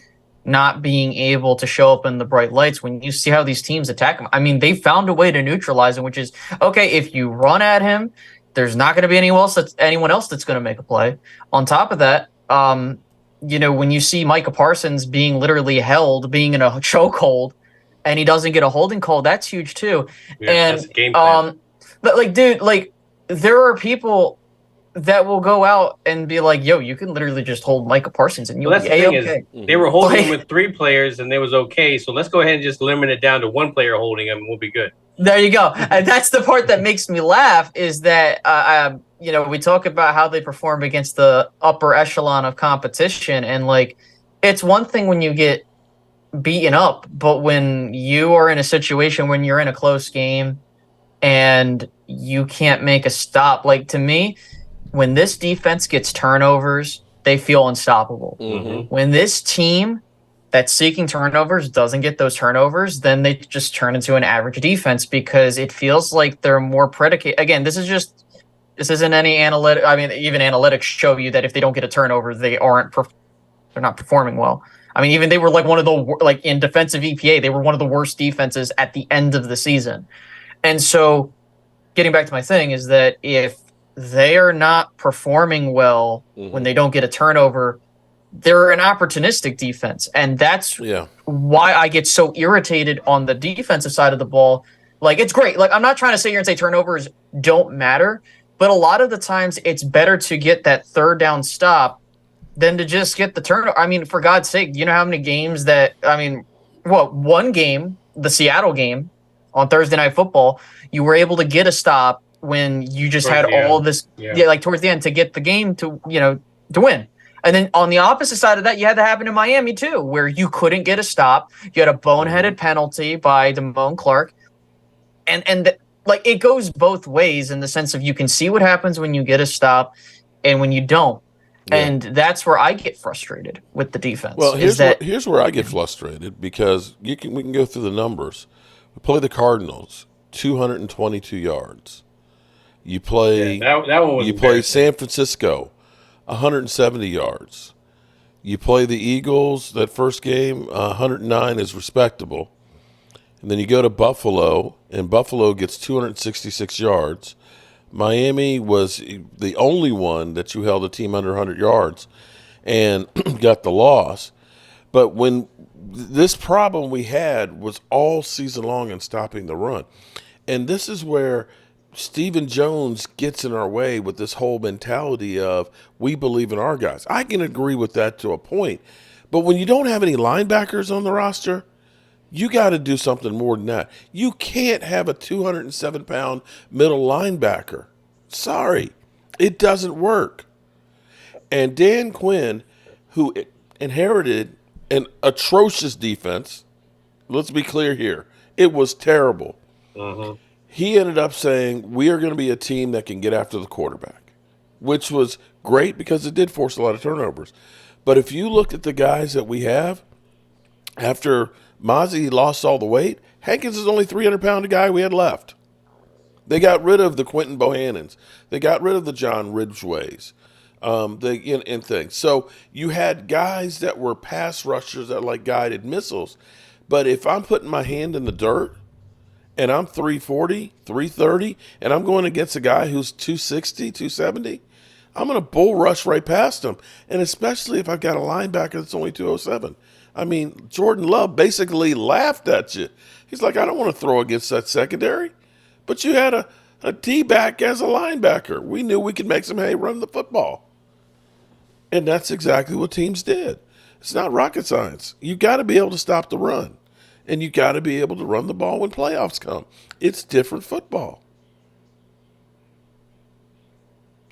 not being able to show up in the bright lights, when you see how these teams attack him, I mean, they found a way to neutralize him, which is, okay, if you run at him, there's not going to be anyone else that's going to make a play. On top of that, when you see Micah Parsons being literally held, being in a chokehold, and he doesn't get a holding call, that's huge too. Yeah, and that's a game plan. but dude, there are people that will go out and be like, yo, you can literally just hold Micah Parsons and you'll that's be the thing A-okay. is they were holding him with 3 players and it was okay. So let's go ahead and just limit it down to 1 player holding him and we'll be good. There you go. And that's the part that makes me laugh is that, we talk about how they perform against the upper echelon of competition. And it's one thing when you get beaten up, but when you are in a situation when you're in a close game and you can't make a stop, to me, when this defense gets turnovers, they feel unstoppable. Mm-hmm. When this team that's seeking turnovers doesn't get those turnovers, then they just turn into an average defense because it feels like they're more predicated. Again, this isn't any analytic. I mean, even analytics show you that if they don't get a turnover, they're not performing well. I mean, even they were one of the, in defensive EPA, they were one of the worst defenses at the end of the season. And so getting back to my thing is that if they are not performing well when they don't get a turnover, they're an opportunistic defense. And that's why I get so irritated on the defensive side of the ball. It's great. I'm not trying to sit here and say turnovers don't matter, but a lot of the times it's better to get that 3rd down stop than to just get the turnover. I mean, for God's sake, you know how many games one game, the Seattle game on Thursday Night Football, you were able to get a stop when you just had all of this, towards the end to get the game to win. And then on the opposite side of that, you had that happen in Miami too, where you couldn't get a stop. You had a boneheaded penalty by Damone Clark. And it goes both ways in the sense of you can see what happens when you get a stop and when you don't. Yeah. And that's where I get frustrated with the defense. Well, here's where I get frustrated because we can go through the numbers. We play the Cardinals, 222 yards. You play that one was you play San Francisco, 170 yards. You play the Eagles, that first game, 109 is respectable. And then you go to Buffalo, and Buffalo gets 266 yards. Miami was the only one that you held a team under 100 yards and got the loss. But when this problem we had was all season long in stopping the run. And this is where Stephen Jones gets in our way with this whole mentality of we believe in our guys. I can agree with that to a point. But when you don't have any linebackers on the roster, you got to do something more than that. You can't have a 207-pound middle linebacker. Sorry, it doesn't work. And Dan Quinn, who inherited an atrocious defense, let's be clear here, it was terrible. He ended up saying, we are going to be a team that can get after the quarterback, which was great because it did force a lot of turnovers. But if you look at the guys that we have, after Mozzie lost all the weight, Hankins is only 300-pound guy we had left. They got rid of the Quentin Bohannons. They got rid of the John Ridgeways. And things. So you had guys that were pass rushers that like guided missiles. But if I'm putting my hand in the dirt and I'm 340, 330, and I'm going against a guy who's 260, 270, I'm going to bull rush right past him. And especially if I've got a linebacker that's only 207. I mean, Jordan Love basically laughed at you. He's like, I don't want to throw against that secondary. But you had a D-back as a linebacker. We knew we could make some hay run the football. And that's exactly what teams did. It's not rocket science. You got to be able to stop the run. And you got to be able to run the ball when playoffs come. It's different football.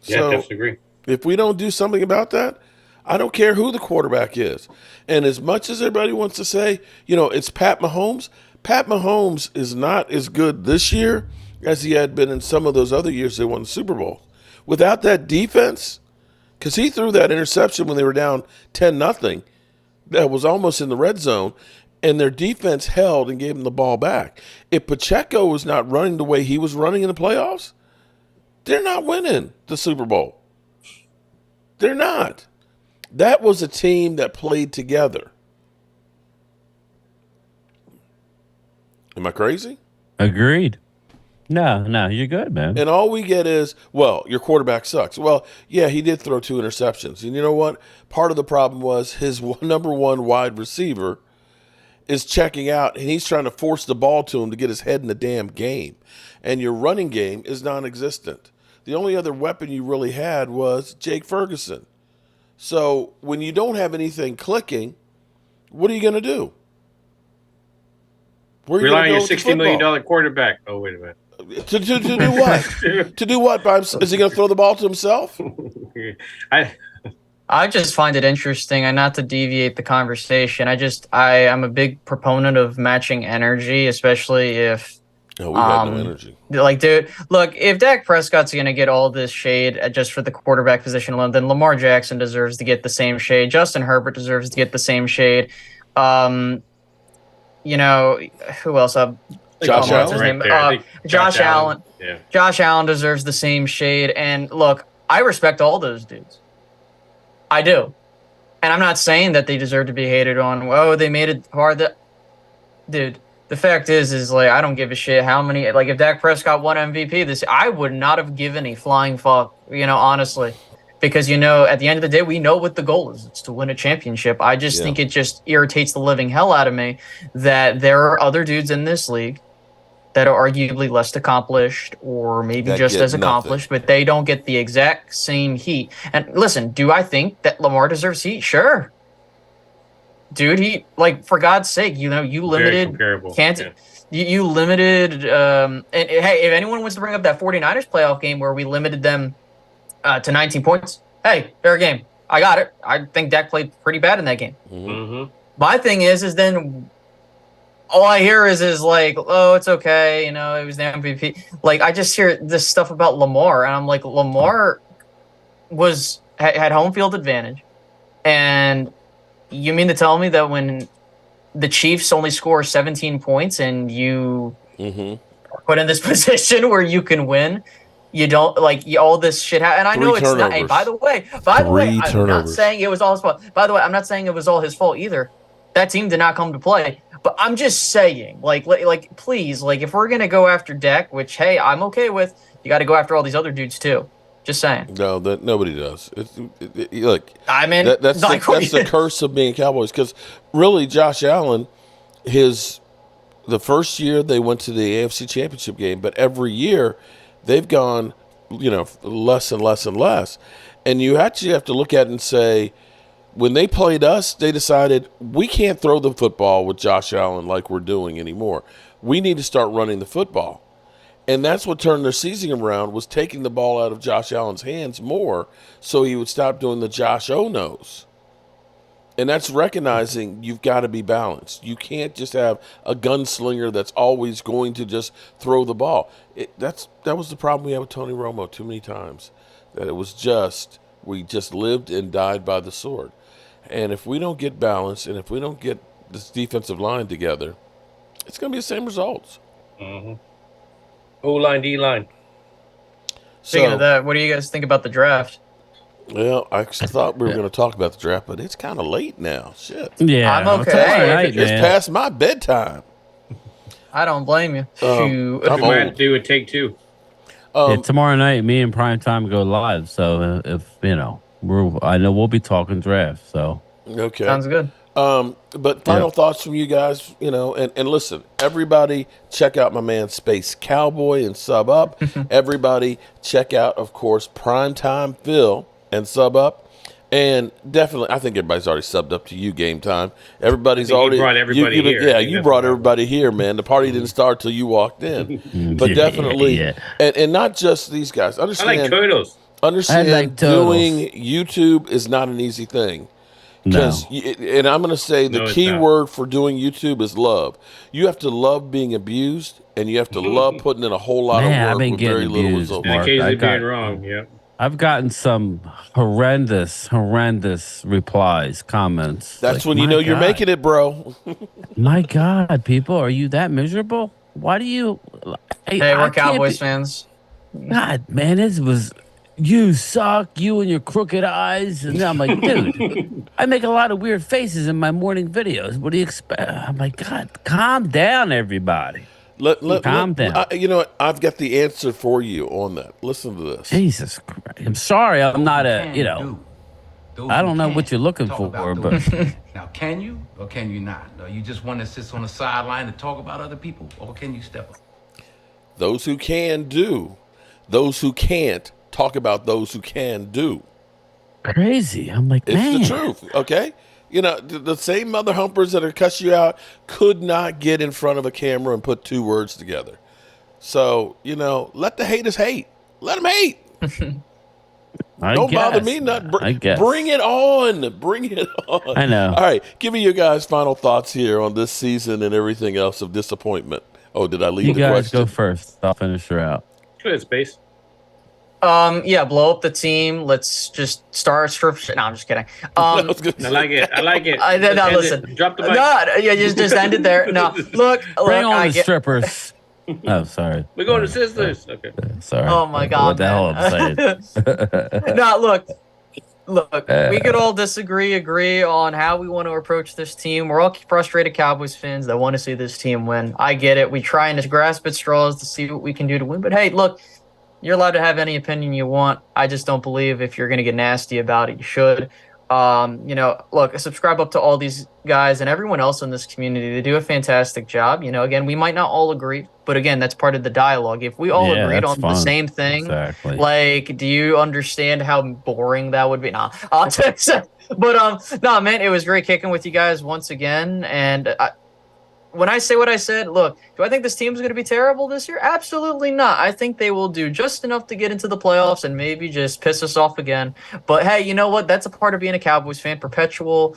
Yeah, So, definitely agree. if we don't do something about that, I don't care who the quarterback is. And as much as everybody wants to say, it's Pat Mahomes is not as good this year as he had been in some of those other years they won the Super Bowl. Without that defense, because he threw that interception when they were down 10-0, that was almost in the red zone, and their defense held and gave him the ball back. If Pacheco was not running the way he was running in the playoffs, they're not winning the Super Bowl. They're not. That was a team that played together. Am I crazy? Agreed. No, you're good, man. And all we get is, well, your quarterback sucks. Well, yeah, he did throw 2 interceptions. And you know what? Part of the problem was his number one wide receiver is checking out, and he's trying to force the ball to him to get his head in the damn game. And your running game is non-existent. The only other weapon you really had was Jake Ferguson. So when you don't have anything clicking, what are you going to do? Rely on your $60 million quarterback. Oh, wait a minute. To do what? To do what? Is he going to throw the ball to himself? I just find it interesting, and not to deviate the conversation. I'm a big proponent of matching energy, especially if. No, we have no energy. Like, dude, look, if Dak Prescott's going to get all this shade just for the quarterback position alone, then Lamar Jackson deserves to get the same shade. Justin Herbert deserves to get the same shade. Who else? Josh Allen. Josh Allen. Yeah. Josh Allen deserves the same shade. And look, I respect all those dudes. I do. And I'm not saying that they deserve to be hated on. Oh, they made it hard. Dude, the fact is like, I don't give a shit how many. Like, if Dak Prescott won MVP this, I would not have given a flying fuck, honestly. Because, at the end of the day, we know what the goal is. It's to win a championship. I just think it just irritates the living hell out of me that there are other dudes in this league that are arguably less accomplished or maybe just as accomplished, but they don't get the exact same heat. And listen, do I think that Lamar deserves heat? Sure. Dude, for God's sake, you limited Kansas. Yeah. You limited and hey, if anyone wants to bring up that 49ers playoff game where we limited them to 19 points, hey, fair game. I got it. I think Dak played pretty bad in that game. Mm-hmm. My thing is then all I hear is like, oh, it's okay, it was the MVP. Like, I just hear this stuff about Lamar, and I'm like, Lamar had home field advantage, and you mean to tell me that when the Chiefs only score 17 points and you are put in this position where you can win, you don't all this shit and I know it's not. Hey, by the way, I'm not saying it was all his fault. By the way, I'm not saying it was all his fault either. That team did not come to play. But I'm just saying, please, if we're gonna go after Dak, which hey, I'm okay with, you got to go after all these other dudes too. Just saying. No, that nobody does. Look, I mean, that's the curse of being Cowboys. Because really, Josh Allen, the first year they went to the AFC Championship game, but every year they've gone, less and less and less. And you actually have to look at it and say, when they played us, they decided we can't throw the football with Josh Allen like we're doing anymore. We need to start running the football. And that's what turned their season around, was taking the ball out of Josh Allen's hands more so he would stop doing the Josh O-nos. And that's recognizing you've got to be balanced. You can't just have a gunslinger that's always going to just throw the ball. That was the problem we had with Tony Romo too many times, that it was just, we just lived and died by the sword. And if we don't get balance, and if we don't get this defensive line together, it's going to be the same results. Mm-hmm. O-line, D-line. Speaking of that, what do you guys think about the draft? Well, I thought we were going to talk about the draft, but it's kind of late now. Shit. Yeah, I'm okay. It's past my bedtime. I don't blame you. Shoot. We might have to do a take two. Tomorrow night, me and Primetime go live. So if I know we'll be talking draft. So okay, sounds good. But final thoughts from you guys, and listen, everybody check out my man Space Cowboy and sub up. Everybody check out, of course, Primetime Phil and sub up. And definitely, I think everybody's already subbed up to you, Game Time. Everybody's already brought everybody here. Yeah, you brought everybody here, man. The party didn't start till you walked in. But definitely, and not just these guys. Understand, I like turtles. Understand, doing YouTube is not an easy thing. Because, and I'm going to say the key word for doing YouTube is love. You have to love being abused, and you have to love putting in a whole lot of work with very little result. And occasionally being wrong, yeah. I've gotten some horrendous replies, comments. That's when you know you're making it, bro. My God, people, are you that miserable? Why do you? Hey, we're Cowboys fans. God, man, this was. You suck, you and your crooked eyes. And I'm like, dude, I make a lot of weird faces in my morning videos. What do you expect? I'm like, God, calm down, everybody. Calm down. You know what? I've got the answer for you on that. Listen to this. Jesus Christ. I'm sorry. I'm not I don't know what you're looking for, but. Now, can you or can you not? Or you just want to sit on the sideline and talk about other people? Or can you step up? Those who can do. Those who can't talk about those who can do. Crazy. I'm like, man. It's the truth, okay? The same mother humpers that are cuss you out could not get in front of a camera and put two words together. So, let the haters hate. Let them hate. Don't bother me. I guess. Bring it on. Bring it on. I know. All right. Give me your guys' final thoughts here on this season and everything else of disappointment. Oh, did I leave the question? You guys go first. I'll finish her out. Go ahead, Space. Blow up the team. Let's just start. No, I'm just kidding. I like it. Listen. Drop the mic. Just end it there. No, look. Bring on the strippers. Oh, sorry. We're going to sisters. Okay. Sorry. Oh my God. What the hell I'm saying? No, look. We could all agree on how we want to approach this team. We're all frustrated Cowboys fans that want to see this team win. I get it. We try and grasp at straws to see what we can do to win. But hey, look. You're allowed to have any opinion you want. I just don't believe if you're going to get nasty about it, you should. Look, subscribe up to all these guys and everyone else in this community. They do a fantastic job. Again, we might not all agree, but again, that's part of the dialogue. If we all agreed on the same thing, like, do you understand how boring that would be? Nah. But, no, man, it was great kicking with you guys once again. And when I say what I said, look, do I think this team's going to be terrible this year? Absolutely not. I think they will do just enough to get into the playoffs and maybe just piss us off again. But hey, you know what? That's a part of being a Cowboys fan, perpetual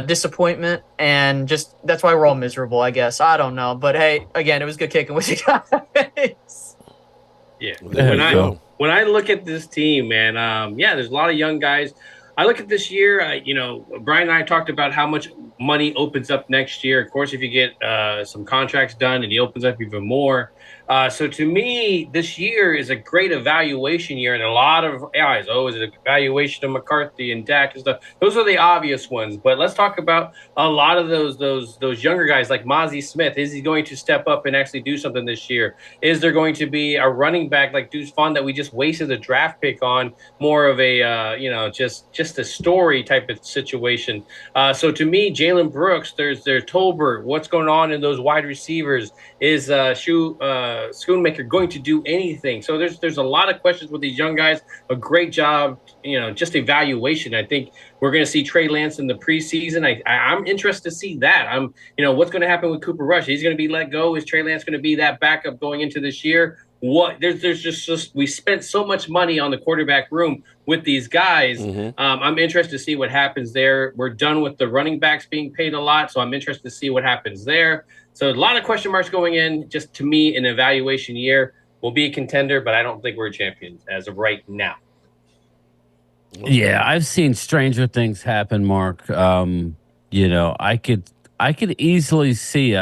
disappointment, and just that's why we're all miserable, I guess. I don't know. But hey, again, it was good kicking with you guys. Yeah. When I look at this team, man, there's a lot of young guys. I look at this year, Brian and I talked about how much money opens up next year. Of course, if you get some contracts done, and he opens up even more. So to me, this year is a great evaluation year, and a lot of eyes. Oh, is it an evaluation of McCarthy and Dak and stuff? Those are the obvious ones. But let's talk about a lot of those younger guys like Mozzie Smith. Is he going to step up and actually do something this year? Is there going to be a running back like Deuce Vaughn that we just wasted a draft pick on? More of a just a story type of situation. So to me, Jalen Brooks, there's Tolbert. What's going on in those wide receivers? Is Schoonmaker going to do anything? So there's a lot of questions with these young guys. A great job, just evaluation. I think we're going to see Trey Lance in the preseason. I'm interested to see that. What's going to happen with Cooper Rush? He's going to be let go. Is Trey Lance going to be that backup going into this year? There's just we spent so much money on the quarterback room with these guys. I'm interested to see what happens there. We're done with the running backs being paid a lot, so I'm interested to see what happens there. So a lot of question marks going in. Just to me, an evaluation year. We'll be a contender, but I don't think we're champions as of right now. Yeah, I've seen stranger things happen, Mark. I could easily see.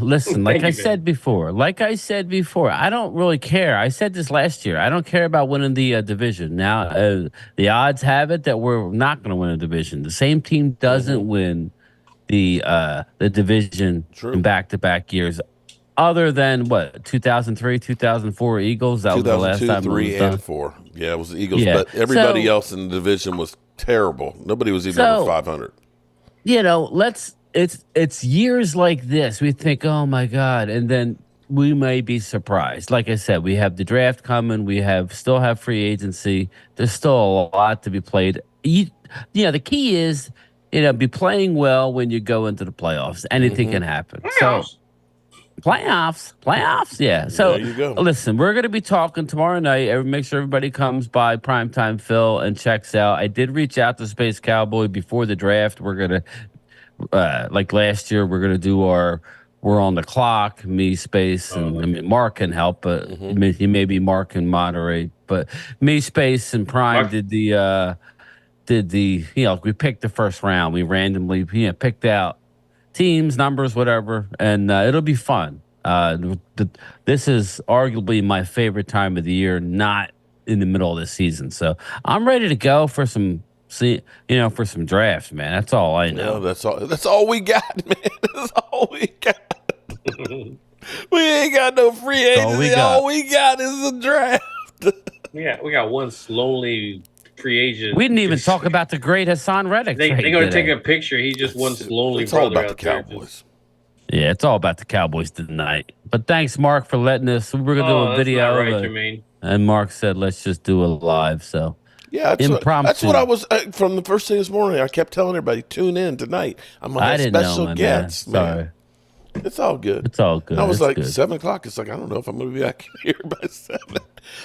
Listen, like I said before, I don't really care. I said this last year. I don't care about winning the division. Now, the odds have it that we're not going to win a division. The same team doesn't win the division in back-to-back years, other than 2003, 2004 Eagles. That was the last time. 3, and 4. Yeah, it was the Eagles, but everybody else in the division was terrible. Nobody was even over 500. It's years like this. We think, oh my God, and then we may be surprised. Like I said, we have the draft coming. We still have free agency. There's still a lot to be played. The key is, be playing well when you go into the playoffs. Anything can happen. So playoffs, yeah. So there you go. Listen, we're going to be talking tomorrow night. Make sure everybody comes by Primetime Phil and checks out. I did reach out to Space Cowboy before the draft. We're going to. Like last year, we're going to do we're on the clock, me, Space, and Mark can help, but maybe Mark can moderate. But me, Space, and Prime did the we picked the first round. We randomly picked out teams, numbers, whatever, and it'll be fun. This is arguably my favorite time of the year, not in the middle of the season. So I'm ready to go for some. For some drafts, man. That's all I know. That's all we got, man. That's all we got. We ain't got no free agency. All we got is a draft. We got one slowly free agent. We didn't even talk about the great Hassan Reddick. They're going to take a picture. He just won slowly. It's all about the Cowboys. Yeah, it's all about the Cowboys tonight. But thanks, Mark, for letting us. We're going to do a video. That's not right, Jermaine. And Mark said, let's just do a live. So. Yeah, that's what I was from the first thing this morning. I kept telling everybody, tune in tonight. I'm going to have special guests, man. It's all good. It's all good. I was 7 o'clock. It's like, I don't know if I'm going to be back here by 7.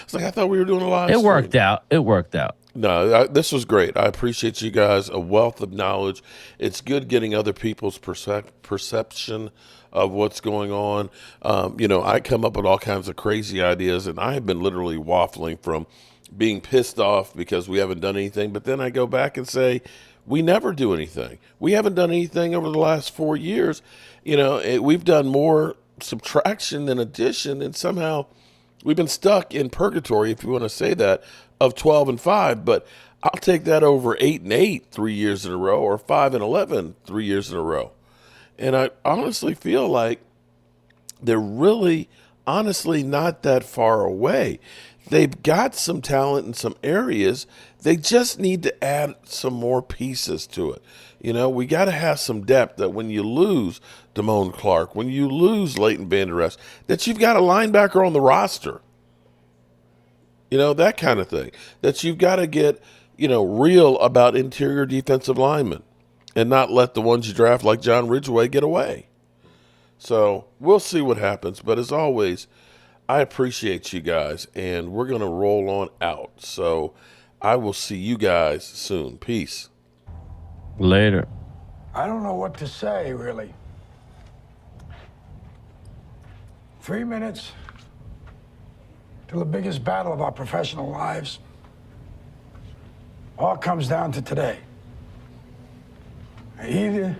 It's like, I thought we were doing a live stream. Worked out. It worked out. No, this was great. I appreciate you guys. A wealth of knowledge. It's good getting other people's perception of what's going on. I come up with all kinds of crazy ideas, and I have been literally waffling from being pissed off because we haven't done anything. But then I go back and say, we never do anything. We haven't done anything over the last 4 years. We've done more subtraction than addition, and somehow we've been stuck in purgatory, if you want to say that, of 12-5. But I'll take that over 8-8 3 years in a row, or 5-11 3 years in a row. And I honestly feel like they're really, honestly, not that far away. They've got some talent in some areas. They just need to add some more pieces to it. We got to have some depth that when you lose Damone Clark, when you lose Leighton Vander Esch, that you've got a linebacker on the roster. That kind of thing. That you've got to get, real about interior defensive linemen and not let the ones you draft like John Ridgeway get away. So we'll see what happens. But as always, I appreciate you guys, and we're going to roll on out. So I will see you guys soon. Peace. Later. I don't know what to say, really. 3 minutes till the biggest battle of our professional lives. All comes down to today. Either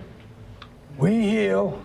we heal